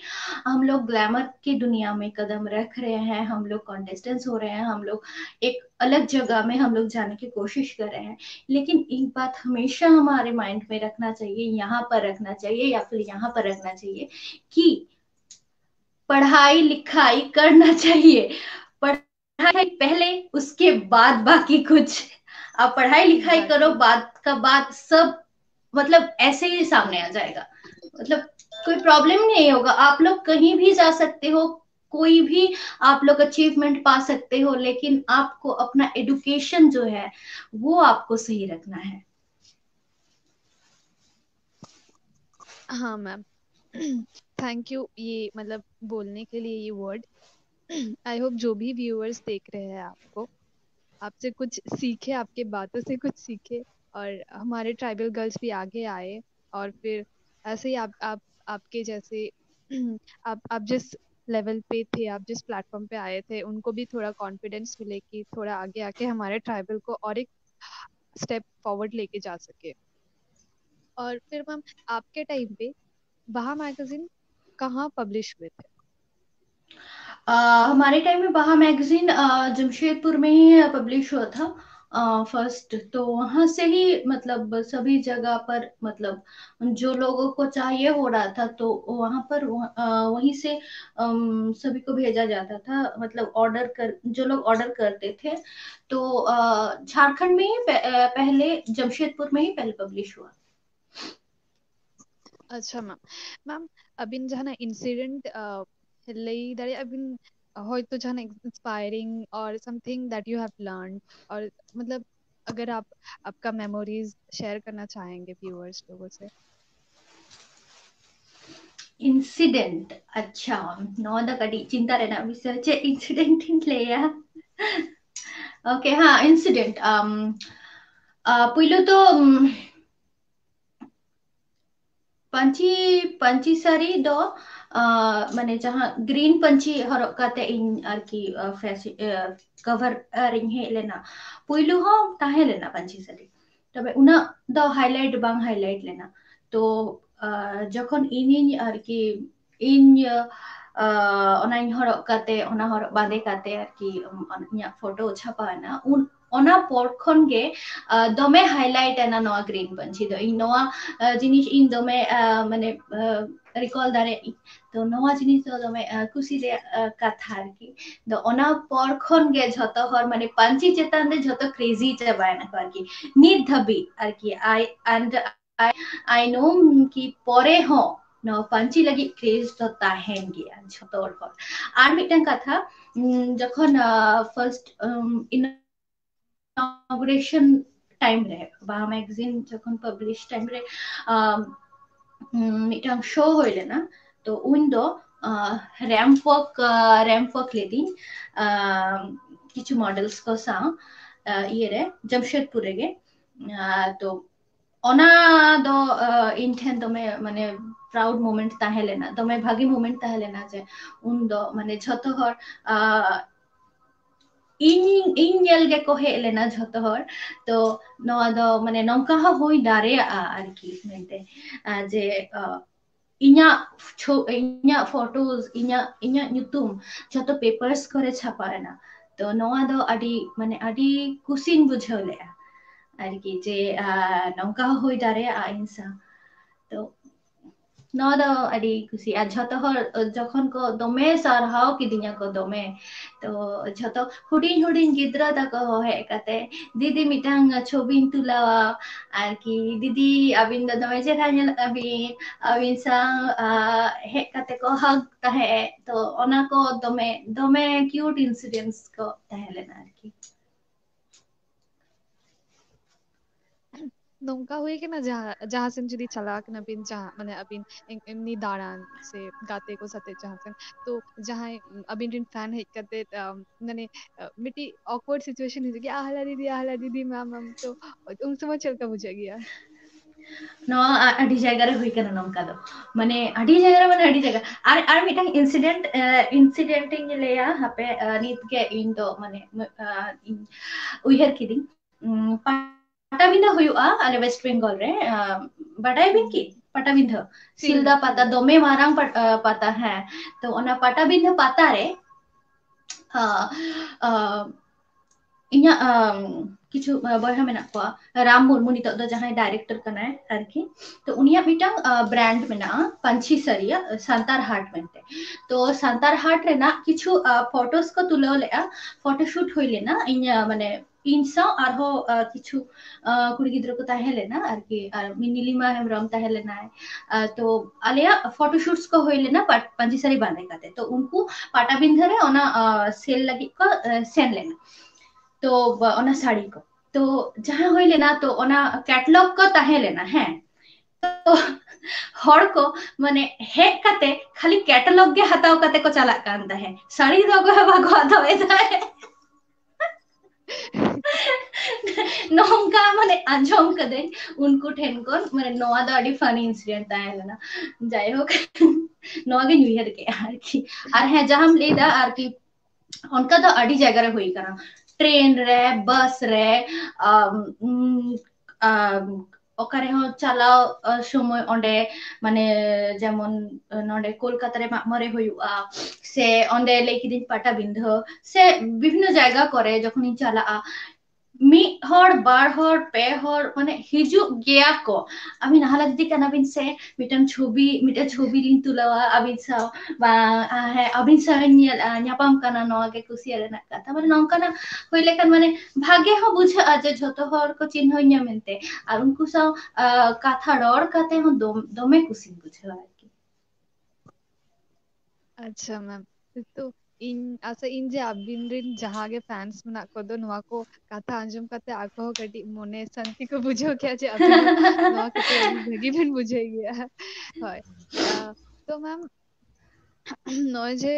हम लोग ग्लैमर की दुनिया में कदम रख रहे हैं, हम लोग कंटेस्टेंट्स हो रहे हैं, हम लोग एक अलग जगह में हम लोग जाने की कोशिश कर रहे हैं। लेकिन एक बात हमेशा हमारे माइंड में रखना चाहिए, यहाँ पर रखना चाहिए या फिर यहाँ पर रखना चाहिए कि पढ़ाई लिखाई करना चाहिए। पढ़ाई पहले, उसके बाद बाकी कुछ। आप पढ़ाई लिखाई करो, एग्जैक्टली। बाद का बात सब मतलब ऐसे ही सामने आ जाएगा। मतलब कोई प्रॉब्लम नहीं होगा, आप लोग कहीं भी जा सकते हो, कोई भी आप लोग अचीवमेंट पा सकते हो, लेकिन आपको अपना एडुकेशन जो है वो आपको सही रखना है। हाँ मैम। थैंक यू ये मतलब बोलने के लिए ये वर्ड। आई होप जो भी व्यूअर्स देख रहे हैं आपको, आपसे कुछ सीखे, आपके बातों से कुछ सीखे, और हमारे ट्राइबल गर्ल्स भी आगे आए। और फिर ऐसे ही आप आपके जैसे आप जिस लेवल पे थे, आप जिस प्लेटफॉर्म पे आए थे, उनको भी थोड़ा कॉन्फिडेंस मिले कि थोड़ा आगे आके हमारे ट्राइबल को और एक स्टेप फॉरवर्ड लेके जा सके। और फिर मैम, आपके टाइम पे बाहा मैगजीन कहाँ पब्लिश हुए थे? हमारे टाइम में बाहा मैगजीन जमशेदपुर में ही पब्लिश हुआ था फर्स्ट। तो वहां से ही मतलब सभी जगह पर मतलब जो लोगों को चाहिए हो रहा था तो वहां पर वहीं से सभी को भेजा जाता था। मतलब ऑर्डर कर, जो लोग ऑर्डर करते थे तो झारखंड में ही पहले जमशेदपुर में ही पहले पब्लिश हुआ। अच्छा मैम। मैम, अबिन जहाँ इंसिडेंट लई दारे अबिन होय तो जहाँ इंस्पायरिंग और something that you have learn, और मतलब अगर आप आपका मेमोरीज शेयर करना चाहेंगे व्यूअर्स लोगों से। इंसिडेंट, अच्छा, नौ द कड़ी चिंता रहना विषय चे इंसिडेंट इन ले या। ओके, हाँ, इंसिडेंट पुइलो तो पंची पंची सारी दो माने जहाँ ग्रीन पंची हरक काते इन आरकी फैशन कवर रिंग हे लेना पुइलो हो ताहे लेना पंची सारी तबे उना दो हाइलाइट बांग हाइलाइट लेना। तो जखन इन आरकी इन ओनाइन हरक काते ओना हरक बांदे काते आरकी इᱧᱟᱹᱜ फोटो छापा ना उन ओना पर खन गे दमे हाइलाइट एना नोआ ग्रीन पंची दो इन नोआ जिनिस इन दमे माने रिकॉल दारे। तो नोआ जिनिस दो दमे खुशी रे कथा आरकी। तो ओना पर खन गे झतो हर माने पंची चेतान दे झतो क्रेजी चाबायना को आरकी नित धबी आरकी आई नो कि परे हो नो पंची लगी क्रेज तो ताहेन गया झतो हर आर मिटन कथा जखन फर्स्ट इनॉग्रेशन टाइम रे बा मैगजीन जखन पब्लिश टाइम रे मिटन शो होइले ना। तो उन दो रैंप वॉक लेदी किछु मॉडल्स को सा ये रे जमशेदपुर रे तो ओना दो इन ठेन दमे माने प्राउड मोमेंट ताहे लेना, दमे भागी मोमेंट ताहे लेना जे उन दो माने झतो हर इन इन नेल गे को हे लेना झतो हर। तो नोआ दो माने नौका हो होई दारे आरकी मेनते जे इnya इnya फोटोज इnya nyutum जतो पेपर्स करे छापाना। तो नोआ दो अडी माने अडी कुसिन बुझाव ले आरकी जे नौका होई दारे इंसा। तो नोआ दो अडी कुसी आ झतो हर जखन को दमे सारहाव किदिया को दमे। तो झतो हुडिन हुडिन गिद्रा तक हे कते दीदी मिटांग छबिन तुलावा आरकी दीदी अबिन द दमे चेहरा नेल अबिन अबिन सा हे कते को हग तहे। तो ओना को दमे दमे क्यूट इंसिडेंट्स को तहे लेना आरकी। नौका हुई कि ना जहाँ जहाँ से जुदी चलाक नबीन जहाँ माने अबिन इमनी दाड़ान से गाते को सते जहाँ से, तो जहाँ अबिन रिन फैन है कहते माने मिट्टी ऑकवर्ड सिचुएशन है कि आहला दीदी मैम मैम, तो उन समय चल का मुझे गया। ᱱᱚᱣᱟ ᱟᱹᱰᱤ ᱡᱟᱭᱜᱟ ᱨᱮ ᱦᱩᱭ ᱠᱟᱱᱟ ᱱᱚᱝᱠᱟ ᱫᱚ ᱢᱟᱱᱮ ᱟᱹᱰᱤ ᱡᱟᱭᱜᱟ ᱨᱮ ᱢᱟᱱᱮ ᱟᱹᱰᱤ ᱡᱟᱭᱜᱟ ᱟᱨ ᱢᱤᱫᱴᱟᱝ ᱤᱱᱥᱤᱰᱮন্ট ᱤᱧ ᱞᱟᱹᱭᱟ ᱦᱟᱯᱮ ᱱᱤᱛᱜᱮ ᱤᱧ ᱫᱚ ᱢᱟᱱᱮ ᱤᱧ ᱩᱭᱦᱟᱹᱨ ᱠᱤᱫᱤᱧ ᱯᱟᱴᱟᱵᱤᱸᱫᱷᱟᱹ ᱦᱩᱭᱩᱜᱼᱟ ᱟᱞᱮ ᱳᱭᱮᱥᱴ ᱵᱮᱝᱜᱚᱞ ᱨᱮ ᱵᱟᱰᱟᱭᱟᱵᱤᱱ ᱠᱤ ᱯᱟᱴᱟᱵᱤᱸᱫᱷᱟᱹ ᱥᱤᱞᱫᱟ ᱯᱟᱛᱟ ᱫᱚᱢᱮ ᱢᱟᱨᱟᱝ ᱯᱟᱛᱟ ᱦᱮᱸ ᱛᱚ ᱚᱱᱟ ᱯᱟᱴᱟᱵᱤᱸᱫᱷᱟᱹ ᱯᱟᱛᱟ ᱨᱮ ᱤᱧᱟᱹᱜ ᱠᱤᱪᱷᱩ ᱵᱚᱭᱦᱟ ᱢᱮᱱᱟᱜ ᱠᱚᱣᱟ ᱨᱟᱢ ᱢᱩᱨᱢᱩ ᱱᱤᱛᱚᱜ ᱫᱚ ᱡᱟᱦᱟᱸᱭ ᱰᱟᱭᱨᱮक्ᱴᱚᱨ ᱠᱟᱱᱟᱭ ᱟᱨᱠᱤ ᱛᱚ ᱩᱱᱤᱭᱟᱜ ᱢᱤᱫᱴᱟᱝ ᱵᱨᱟন্ড ᱢᱮᱱᱟᱜᱼᱟ ᱯᱟᱧᱪᱤ ᱥᱟᱹᱲᱤᱭᱟᱜ ᱥᱟᱱᱛᱟᱲ ᱦᱟᱴ ᱢᱮᱱᱛᱮ ᱛᱚ ᱥᱟᱱᱛᱟᱲ ᱦᱟᱴ ᱨᱮᱱᱟᱜ ᱠᱤᱪᱷᱩ ᱯᱷᱚᱴᱳᱥ ᱠᱚ ᱛᱩᱞᱟᱹᱣ ᱞᱮᱜᱼᱟ ᱯᱷᱚᱴᱳ ᱥᱩᱴ ᱦᱩᱭ ᱞᱮᱱᱟ ᱤᱧ ᱢᱟᱱᱮ ᱤᱧ ᱥᱟᱶ ᱟᱨᱦᱚᱸ ᱠᱤᱪᱷᱩ ᱠᱩᱲᱤ ᱜᱤᱫᱽᱨᱟᱹ ᱠᱚ ᱛᱟᱦᱮᱸ ᱞᱮᱱᱟ ᱟᱨᱠि ᱟᱨ ᱱᱤᱞᱤᱢᱟ ᱦᱮᱢᱵᱨᱚᱢ ᱛᱟᱦᱮᱸ ᱞᱮᱱᱟᱭ ᱛᱚ ᱟᱞᱮᱭᱟᱜ ᱯᱷᱚᱴᱳ ᱥᱩᱴᱥ ᱠᱚ ᱦᱩᱭ ᱞᱮᱱᱟ ᱯᱟᱧᱪᱤ ᱥᱟᱹᱲᱤ ᱵᱟᱸᱫᱮ ᱠᱟᱛᱮ ᱛᱚ ᱩᱱᱠᱩ ᱯᱟᱴᱟᱵᱤᱸᱫᱷᱟᱹ ᱨᱮ ᱚᱱᱟ ᱥᱮᱞ ᱞᱟᱹᱜᱤᱫ ᱠᱚ ᱥᱮᱱ ᱞᱮᱱᱟ तो ona sari ko तो जहां हुई लेना तो ओना कैटलॉग को ताहे लेना है तो हर को माने हेक काते खाली कैटलॉग गे हताव काते को चला कान ताहे साड़ी दो को बागो हताव ताहे नोंका माने आंजोम कदे उनको ठेन को माने नोआ दो अडी फनी इंसिडेंट ताहे लेना जाय हो नोआ गे न्यू ईयर के आरकी आर है जहां हम लेदा आरकी उनका तो अडी जगह रे हुई कना ट्रेन रे बस रे ओकारे हो चलाओ समय ओंडे माने जेमन नोंडे कोलकाता रे मामरे हुयुआ से ओंडे लेकिदिन पाटाबिंधो से विभिन्न जायगा करे जखन इन चला मी हर बार हर पे हर माने हिजु गया को আমি নাহালা দিদি কানাবিন সে মিটান ছবি লিন তুলাওয়া আবিন সাও বা হ্যাঁ আবিন সাও ᱧᱟᱯᱟᱢ ᱠᱟᱱᱟ ᱱᱚᱣᱟ ᱜᱮ ᱠᱩᱥᱤ ᱨᱮᱱᱟᱜ ᱠᱟᱛᱷᱟ ᱢᱟᱱᱮ ᱱᱚᱝᱠᱟᱱᱟᱜ ᱦᱩᱭ ᱞᱮᱠᱷᱟᱱ ᱢᱟᱱᱮ ᱵᱷᱟᱜᱮ ᱦᱚᱸ ᱵᱩᱡᱷᱟᱹᱜᱼᱟ ᱡᱮ ᱡᱷᱚᱛᱚ ᱦᱚᱲ ᱠᱚ ᱪᱤᱱᱦᱟᱹᱣᱤᱧᱟ ᱢᱮᱱᱛᱮ ᱟᱨ ᱩᱱᱠᱩ ᱥᱟᱶ ᱠᱟᱛᱷᱟ ᱨᱚᱲ ᱠᱟᱛᱮ ᱦᱚᱸ ᱫᱚᱢᱮ ᱠᱩᱥᱤᱧ ᱵᱩᱡᱷᱟᱹᱣᱟ ᱟᱨᱠᱤ ᱟᱪᱪᱷᱟ ᱢᱮᱢ तो ᱤᱧ ᱟᱥᱟ ᱤᱧ ᱡᱮ ᱟᱵᱤᱱ ᱨᱤᱱ ᱡᱟᱦᱟᱸ ᱜᱮ ᱯᱷᱮᱱᱥ ᱢᱮᱱᱟᱜ ᱠᱚᱫᱚ ᱱᱚᱣᱟ ᱠᱚ ᱠᱟᱛᱷᱟ ᱟᱸᱡᱚᱢ ᱠᱟᱛᱮ ᱟᱠᱚ ᱦᱚᱸ ᱠᱟᱹᱴᱤᱡ ᱢᱚᱱᱮ ᱥᱟᱱᱛᱤ ᱠᱚ ᱵᱩᱡᱷᱟᱹᱣ ᱠᱮᱭᱟ ᱡᱮ ᱟᱵᱤᱱ ᱦᱚᱸ ᱱᱚᱣᱟ ᱠᱟᱛᱮ ᱟᱹᱰᱤ ᱵᱷᱟᱹᱜᱤ ᱵᱤᱱ ᱵᱩᱡᱷᱟᱹᱣ ᱜᱮᱭᱟ ᱦᱳᱭ तो मैम नॉय जे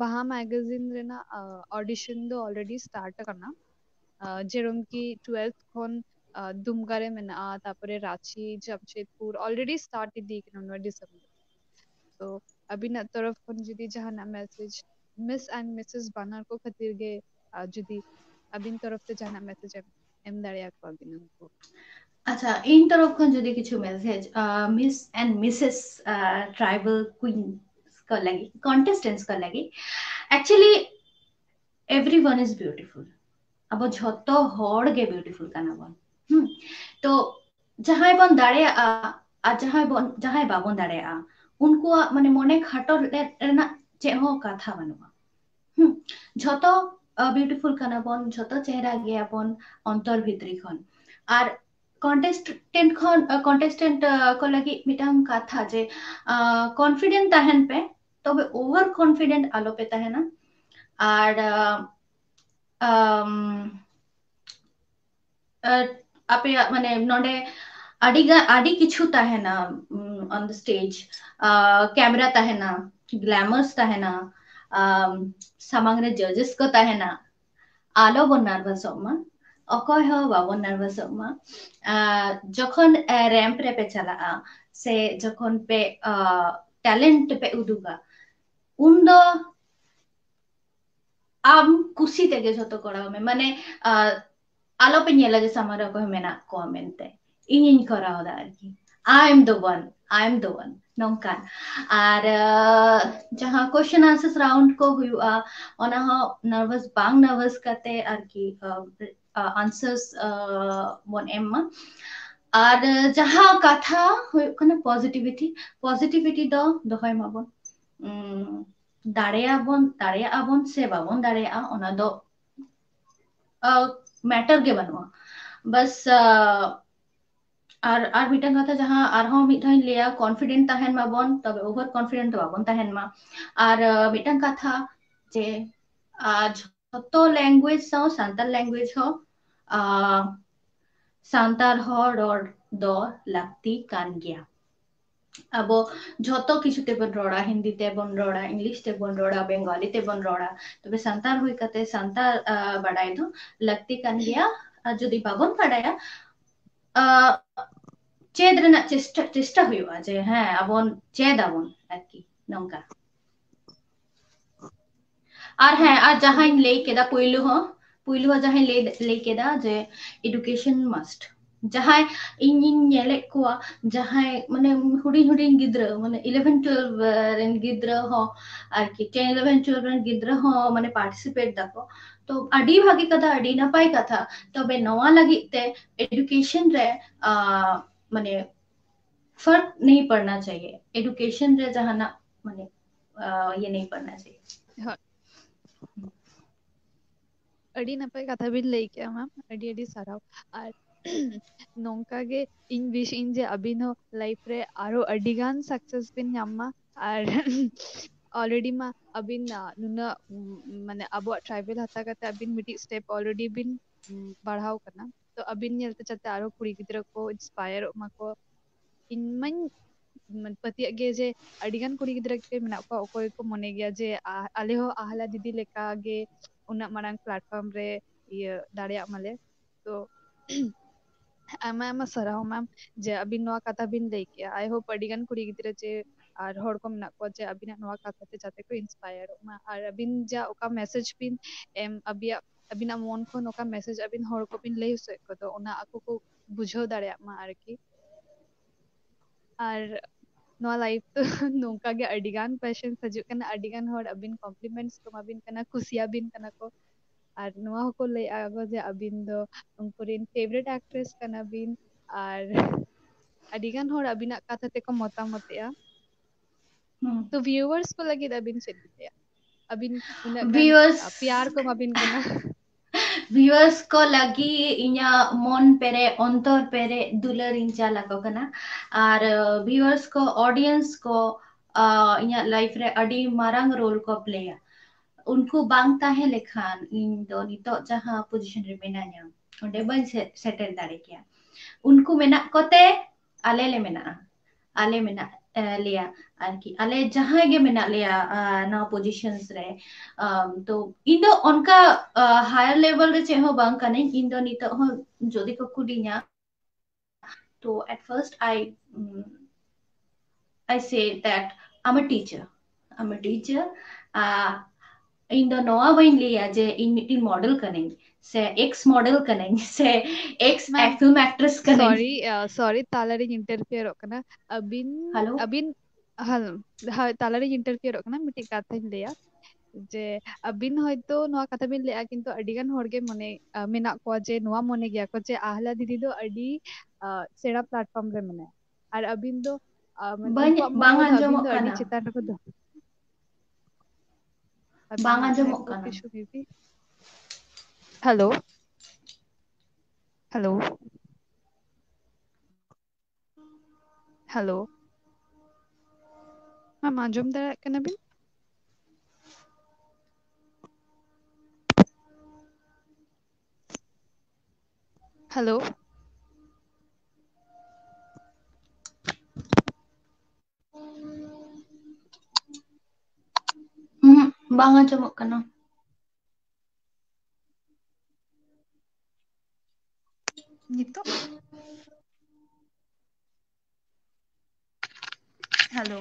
बाहा मैगजीन रेना ऑडिशन दो ऑलरेडी स्टार्ट करना जेरम की 12th खन दुमगारे मेना तापरे रांची जमशेदपुर ऑलरेडी स्टार्ट इदी कना डिसेंबर तो अबिना तरफ खन जुदी जहाना मैसेज मिस एंड मिसेस बानर को खातिर गे जुदी अबिन तरफ से जहाना मैसेज एम दाड़िया को अबिन को अच्छा इन तरफ खन जुदी किछु message miss and Mrs tribal queens को लगी कॉन्टेस्टेंट्स को लगी एक्चुअली एवरीवन इज ब्यूटीफुल अब झोतो हॉड़ गे ब्यूटीफुल काना बन तो जहां बन दाड़े आ जहां बाबन दाड़े उनको माने मने खाटो रेना चे हो कथा बनुआ झोतो ब्यूटीफुल काना बन झोतो चेहरा गया बन अंतर भितरी खन आर कॉन्टेस्टेंट को लगी मिटांग कथा जे कॉन्फिडेंट तहन पे तबे ओवर कॉन्फिडेंट आलो पे तहना आर आपे माने नोडे आडी किछु तहना ऑन द स्टेज कैमरा तहना ग्लैमर्स तहना सामांग रे जजेस को तहना आलो बन नार्वस मा अकय हो बाबन नार्वस मा जखन रैंप रे पे चला से जखन पे टैलेंट पे उदुगा उन दो आम कुसी तेगे झतो कराव में माने आलो पे नेला जे सामरा को मेना को मेनते इन कराव दा आरकी आई एम द वन नोंका आर जहां क्वेश्चन आंसर्स राउंड को हुआ ओना हो नर्वस बांग नर्वस कते आरकी आंसर्स वन एम आर जहां कथा हुई कना पॉजिटिविटी दो दोहाय माबन दाड़ेयाबन से बाबन दाड़ेया ओना दो मैटर के बनवा बस आर मिटन कथा जहां आर हो मिठाई लिया कॉन्फिडेंट तहन माबन तबे ओवर कॉन्फिडेंट बाबन तहन मा आर मिटन कथा जे झतो लैंग्वेज सो सांताल लैंग्वेज हो सांताल हो रोड दो लाक्ति कान गया अब झतो किछु ते बन रोड़ा हिंदी ते बन रोड़ा इंग्लिश ते बन रोड़ा बंगाली ते बन रोड़ा तबे सांताल हुई कते सांताल बड़ाई दो लगती कान गया जदि बाबन पढ़ाया चेद रना चेष्टा चेष्टा हुआ जे हाँ अबन चेद अबन आरकी नौका और हाँ और जहाँ इन ले केदा पुइलु जहाँ ले केदा जे एडुकेशन मस्ट जहाँ इन नेले को जहाँ माने हुडिंग गिद्र माने 11 12 रेन गिद्र हो आरकी 10 11 12 रेन गिद्र हो माने पार्टिसिपेट दाको तो अडी भागी कथा अडी नपाई कथा तबे नवा लगिते एडुकेशन रे माने फर्क नहीं पड़ना चाहिए एडुकेशन रे जहाँ ना माने ये नहीं पड़ना चाहिए हाँ अड़ी नपाय कथा बिन लई के मैम अड़ी अड़ी साराव और नोंका गे इन विश इन जे अबिन हो लाइफ रे आरो अडिगान सक्सेस बिन ᱧᱟᱢ और ऑलरेडी मा अबिन नुना माने अब ट्राइबल हता कते अबिन मिटी स्टेप ऑलरेडी बिन बढ़ाव करना तो अबिन नेलते चलते आरो कुड़ी गिद्रा को इंस्पायर मा को इन मन पतिया गे जे अडिगान कुड़ी गिद्रा के मेना को ओकोय को मने गया जे आले हो आहला दीदी लेका गे उना मारंग प्लेटफॉर्म रे ये दाड़िया माले तो आमा आमा सराव मैम जे अबिन नवा कथा बिन लई के आई होप अडिगान कुड़ी गिद्रा जे और हर को मेना को जे अबिना नवा कथा ते जाते को इंस्पायर मा और अबिन जा ओका मैसेज बिन एम अबिया अबिना मन को नोका मैसेज अबिन हर को बिन लई से को तो ओना आको को बुझाव दाड़िया मा आरकी और नवा लाइफ तो नोंका गे अडिगान क्वेश्चन हजु कना अडिगान हर अबिन कॉम्प्लीमेंट्स को अबिन कना खुशिया बिन कना को और नवा को ले आगो जे अबिन दो उनकुरिन फेवरेट एक्ट्रेस कना बिन और अडिगान हर अबिना कथा ते को मतामत तो व्यूअर्स को लगी अबिन से अबिन उना गान व्यूअर्स प्यार को अबिन कना व्यूअर्स को लगी इኛ मन पेरे अंतर पेरे दुलर इंचा लको कना और व्यूअर्स को ऑडियंस को इኛ लाइफ रे अडी मारंग रोल को प्लेया उनको बांग ताहे लेखान इन दो नितो जहां पोजीशन रे मेनाnya onde bañ settle dare kia उनको मेना कोते आले ले मेना आले मेना लिया आरकी आले जहां गे मेना लिया ना पोजीशंस रे तो इन दो उनका हायर लेवल रे चेहो बांग कने इन दो नितो हो जोदी को कुडिnya तो at first I say that I'm a teacher इन दो नवा बन लिया जे इन मॉडल कनें से एक्स मॉडल कनें से एक्स मैम फिल्म एक्ट्रेस कनें सॉरी सॉरी तालारे इंटरफेयर कना अबिन हेलो अबिन हल तालारे इंटरफेयर कना मिटी कथा लेया जे अबिन हयतो नवा कथा बिन लेया किंतु अडिगान होरगे मने मेना को जे नवा मने गया को जे आहला दीदी दो अडी सेड़ा प्लेटफॉर्म रे मने और अबिन दो माने उनको बांग मनोबल अबिन आंजमोग दो अडी काना चितान को दो बांग अबिन आंजमोग नेटवर्क काना issue may be hello hello hello ma'am आंजम दाड़ा कना बिन हेलो बांग आंजमोग काना नितो हेलो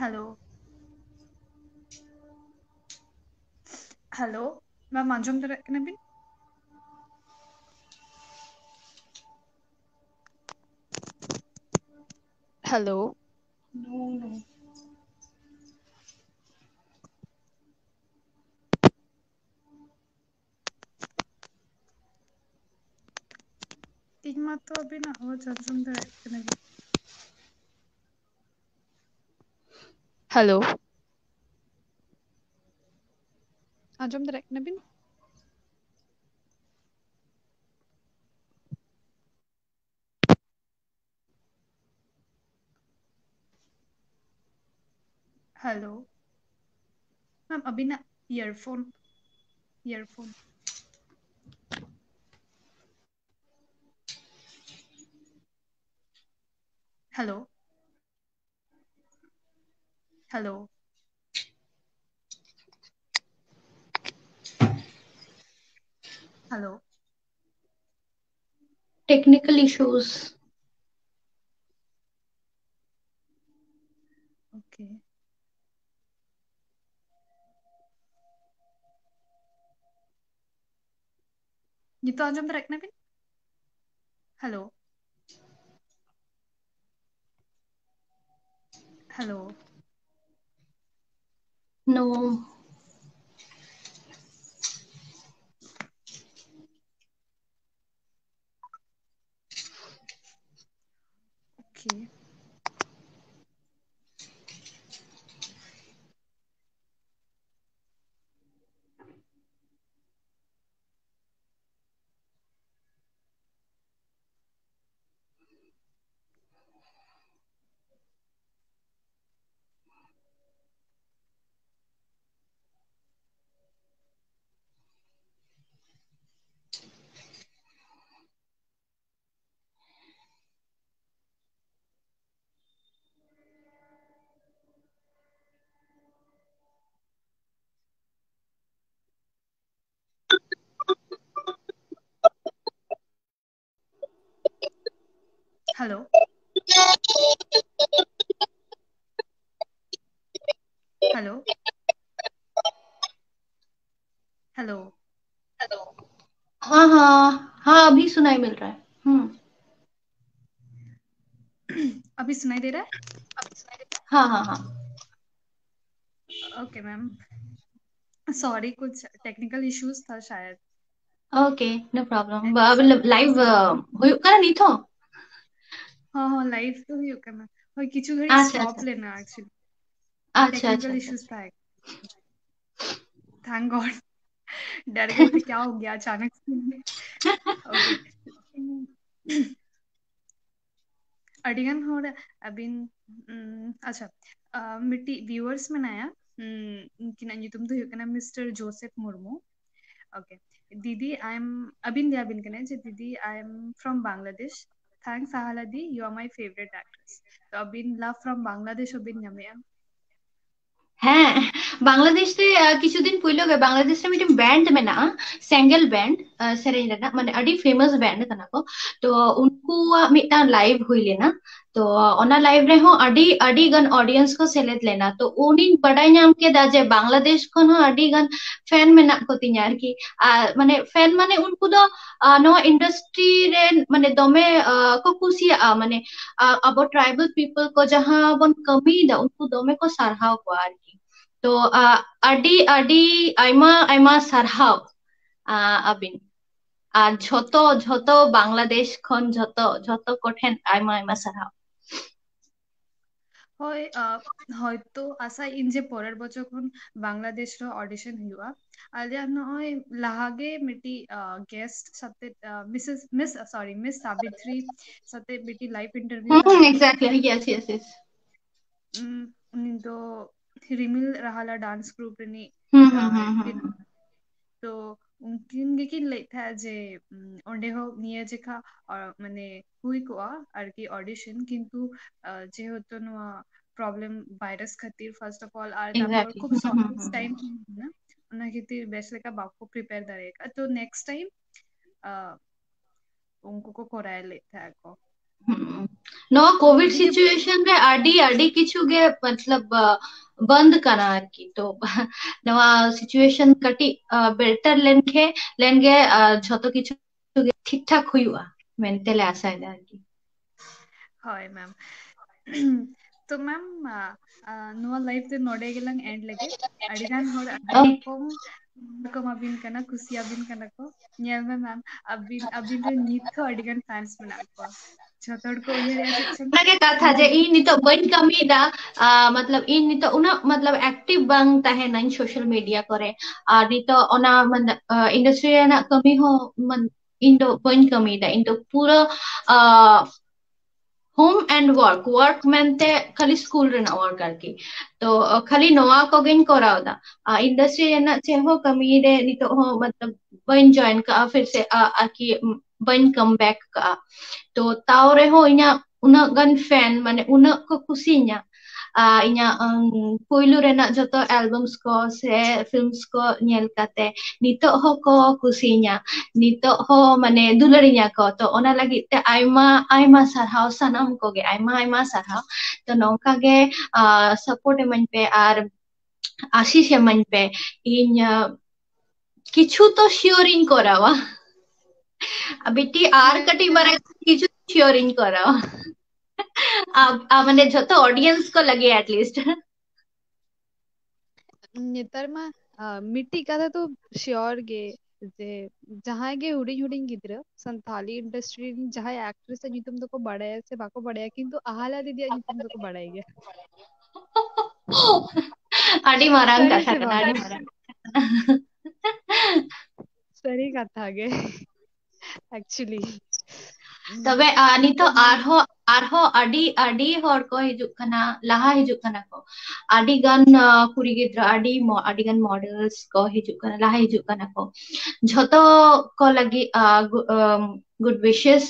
हेलो हेलो मैम आंजम दाड़ा कना बिन हेलो नो नो ᱤᱧ ᱢᱟᱛᱚ ᱟᱹᱵᱤᱱᱟᱜ ᱟᱣᱟᱡᱽ ᱟᱸᱡᱚᱢ ᱫᱟᱲᱮᱭᱟᱜ ᱠᱟᱱᱟᱞᱤᱧ हेलो आंजम दाड़ेᱭᱟᱜ ᱠᱟᱱᱟ ᱵᱤᱱ हेलो मैम अबिनाग earphone hello hello hello technical issues. Okay. Gitu aja mereka kan? Hello. Hello. No. Okay. Hello. Hello. Hello. हाँ हाँ हाँ, अभी सुनाई मिल रहा है। अभी सुनाई दे रहा है? हाँ हाँ हाँ। ओके मैम, सॉरी कुछ टेक्निकल इश्यूज था शायद। Okay, no problem. Live actually हुई करा नहीं थो। हाँ हाँ लाइव तो ही ओके मैम। और किचु घड़ी अच्छा स्टॉप अच्छा लेना एक्चुअली अच्छा अच्छा टेक्निकल अच्छा इश्यूज था। Thank God. डर गए थे क्या हो गया अचानक से। ओके। अडिगन हो रहा अबिन अच्छा मिट्टी व्यूअर्स में नया किना तुम तो हुकना मिस्टर जोसेफ मुर्मू। ओके दीदी आई एम अबिन दिया बिन कने जे दीदी I am from Bangladesh. Thanks आहाला दी you are my favourite actress. तो अबिन लव फ्रॉम बांग्लादेश अबिन ᱧᱟᱢᱮᱜᱼᱟ। ᱦᱮᱸ, ᱵᱟᱝᱞᱟᱫᱮশ ᱨᱮ ᱠᱤᱪᱷᱩ ᱫᱤᱱ ᱯᱳᱭᱞᱳ ᱜᱮ ᱵᱟᱝᱞᱟᱫᱮश ᱨᱮ ᱢᱤᱫᱴᱮᱱ ᱵᱮন্ᱰ ᱢᱮᱱᱟᱜᱼᱟ, ᱥᱮᱝᱜᱮᱞ ᱵᱮন্ड ᱥᱮᱨᱮᱧ ᱨᱮᱱᱟᱜ, ᱢᱟᱱᱮ ᱟᱹᱰᱤ ᱯᱷᱮᱢᱟᱥ ᱵᱮন্ड ᱠᱟᱱᱟ ᱠᱚ। ᱛᱚ ᱩᱱᱠᱩᱣᱟᱜ ᱢᱤᱫᱴᱟᱝ ᱞᱟइव ᱦᱩᱭ ᱞᱮᱱᱟ। तो ओना लाइव रहे अडी अडी गन ऑडियंस को सेलेक्ट लेना। तो उनिन बड़ाई नाम केदा जे बांग्लादेश खन हो अडी गन फैन मेना को तिया आरकी माने फैन माने उनको दो नो इंडस्ट्री रे माने दमे को कुसिया माने अब ट्राइबल पीपल को जहां बन कमी दा उनको दमे को सरहाव को आरकी। तो अडी अडी आइमा आइमा सरहाव अबिन আর যত যত বাংলাদেশ খন যত যত কঠেন আইমা আইমা সারাও। হয় হয়তো আশা ইন যে পরের বছর খন বাংলাদেশ র অডিশন हुआ আলে নয় লাহাগে মিটি গেস্ট সাথে মিস সাবিত্রী সাথে মিটি লাইভ ইন্টারভিউ তা হাতে एग्जैक्टली, यस यस यस। उन्हीं तो रिमिल रहाला डांस ग्रुप नी हम्म। तो उनकिन गिकिन लई था जे ओंडे हो निया जेखा और माने हुई कोआ आरकी ऑडिशन किंतु जे होतो नो प्रॉब्लम वायरस खातिर फर्स्ट ऑफ ऑल आर तापर एग्जैक्टली। खूब शॉर्टेज टाइम ना ओना खातिर बेस्ट लेका बाको प्रिपेयर दरेगा तो नेक्स्ट टाइम उनको को कोराय ले था को नो तो कोविड दिगे सिचुएशन रे आडी आडी किछु गे मतलब बंद कना आरकी। तो नवा सिचुएशन कटी बेटर लेनखे लेनगे झतो किछु ठीक ठाक हुआ मेंटले आशा है आरकी। Hi ma'am. तो मैम नुआ लाइफ ते नोडे गेलंग एंड लगे अडिगान होड़ अडी रकम रकम अबिन कना खुशी अबिन कना को nyel me मैम अबिन अबिन रे नीत को अडिगान फैंस मेना को जतोड़ को उयरे आ चेचन उनके कथा जे इन नितो बन कमी दा मतलब इन नितो उना मतलब एक्टिव बांग ताहे नाइन सोशल मीडिया करे आ नितो ओना इंडस्ट्री ना कमी हो मन इन दो बन कमी दा इन दो पूरा होम एंड वर्क वर्क मेनते खाली स्कूल रेना वर्क आरकी। तो खाली नोआ को गिन कराव दा इंडस्ट्री रेना चे हो कमी रे नितो हो मतलब बन जॉइन का फिर से आकी बन कम बैक का। तो ताव रे हो इना उना गन फैन माने उना को कुसिnya ᱤᱧᱟᱹᱜ ᱯᱳᱭᱞᱳ ᱨᱮᱱᱟᱜ ᱡᱚᱛᱚ ᱮᱞᱵᱟᱢᱥ ᱠᱚ ᱥᱮ ᱯᱷᱤल्ᱢᱥ ᱠᱚ ᱧᱮᱞ ᱠᱟᱛᱮ ᱱᱤᱛᱚᱜ ᱦᱚᱸᱠᱚ ᱠᱩᱥᱤᱭᱤᱧᱟ, ᱱᱤᱛᱚᱜ ᱦᱚᱸ ᱢᱟᱱᱮ ᱫᱩᱞᱟᱹᱲᱤᱧᱟ ᱠᱚ, ᱛᱚ ᱚᱱᱟ ᱞᱟᱹᱜᱤᱫ ᱛᱮ ᱟᱭᱢᱟ ᱟᱭᱢᱟ ᱥᱟᱨᱦᱟᱣ ᱥᱟᱱᱟᱢ ᱠᱚᱜᱮ ᱟᱭᱢᱟ ᱟᱭᱢᱟ ᱥᱟᱨᱦᱟᱣ᱾ ᱛᱚ ᱱᱚᱝᱠᱟ ᱜᱮ ᱥᱟᱯᱳর্ট ᱤᱢᱟᱹᱧ ᱯᱮ ᱟᱨ আশিস ইমাᱧ পে। ᱤᱧ কিছু তো শিওরিং করাওয়া বেটি আর কাটি মারা কিছু শিওরিং করাওয়া মানে যত অডিয়েন্স को लगे एटलीस्ट। नेतर मा मिट्टी कथा तो श्योर गे जे जहाँ गे हुडिंग हुडिंग गिद्रा संथाली इंडस्ट्री जहाँ एक्ट्रेस नितुम तो को बड़े से बाको बड़े किंतु आहाला दीदी नितुम तो को बड़े गया आडी मारांग सरी कथा से कना बात आडी मारांग सरी कथा गे एक्चुअली तबे तो नितो आरहो आडी आडी हर को हिजुक कना लाहा हिजुक कना को आडी गान कुड़ी गिद्रा आडी गान मॉडल्स को हिजुक कना लाहा हिजुक कना को झोतो को लगी गुड विशेस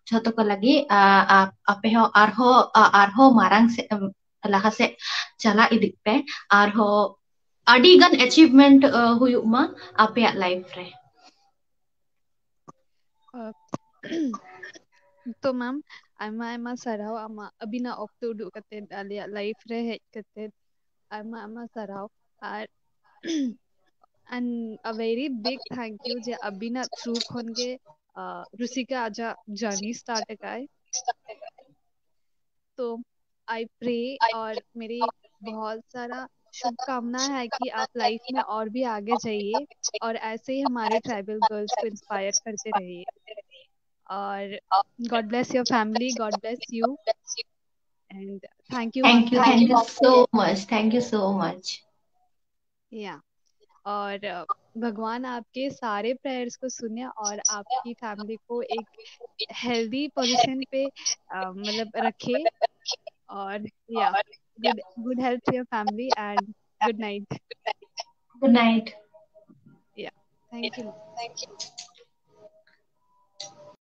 झोतो को लगी आपे हो आरहो मारांग से लाहा से चला इदिक पे आरहो आडी गान अचीवमेंट हुयुक मा आपे लाइफ रे। तो मैम आयमा आयमा सराव आमा अभी ना ऑक्टो उडुक कते आलिया लाइफ रे हेज कते आयमा आयमा सराव आर and a very big thank you जे अभी ना थ्रू खोन के रुसिका आजा जर्नी स्टार्ट है। तो आई प्रे और मेरी बहुत सारा शुभकामना है कि आप लाइफ में और भी आगे जाइए और ऐसे ही हमारे ट्राइबल गर्ल्स को इंस्पायर करते रहिए। और God bless your family, God bless you and thank you once thank again. You so much, thank you so much. या और भगवान आपके सारे प्रेयर्स को सुने और आपकी फैमिली को एक हेल्दी पोजीशन पे मतलब रखे। और या good good health to your family and good night. Good night. या थैंक यू।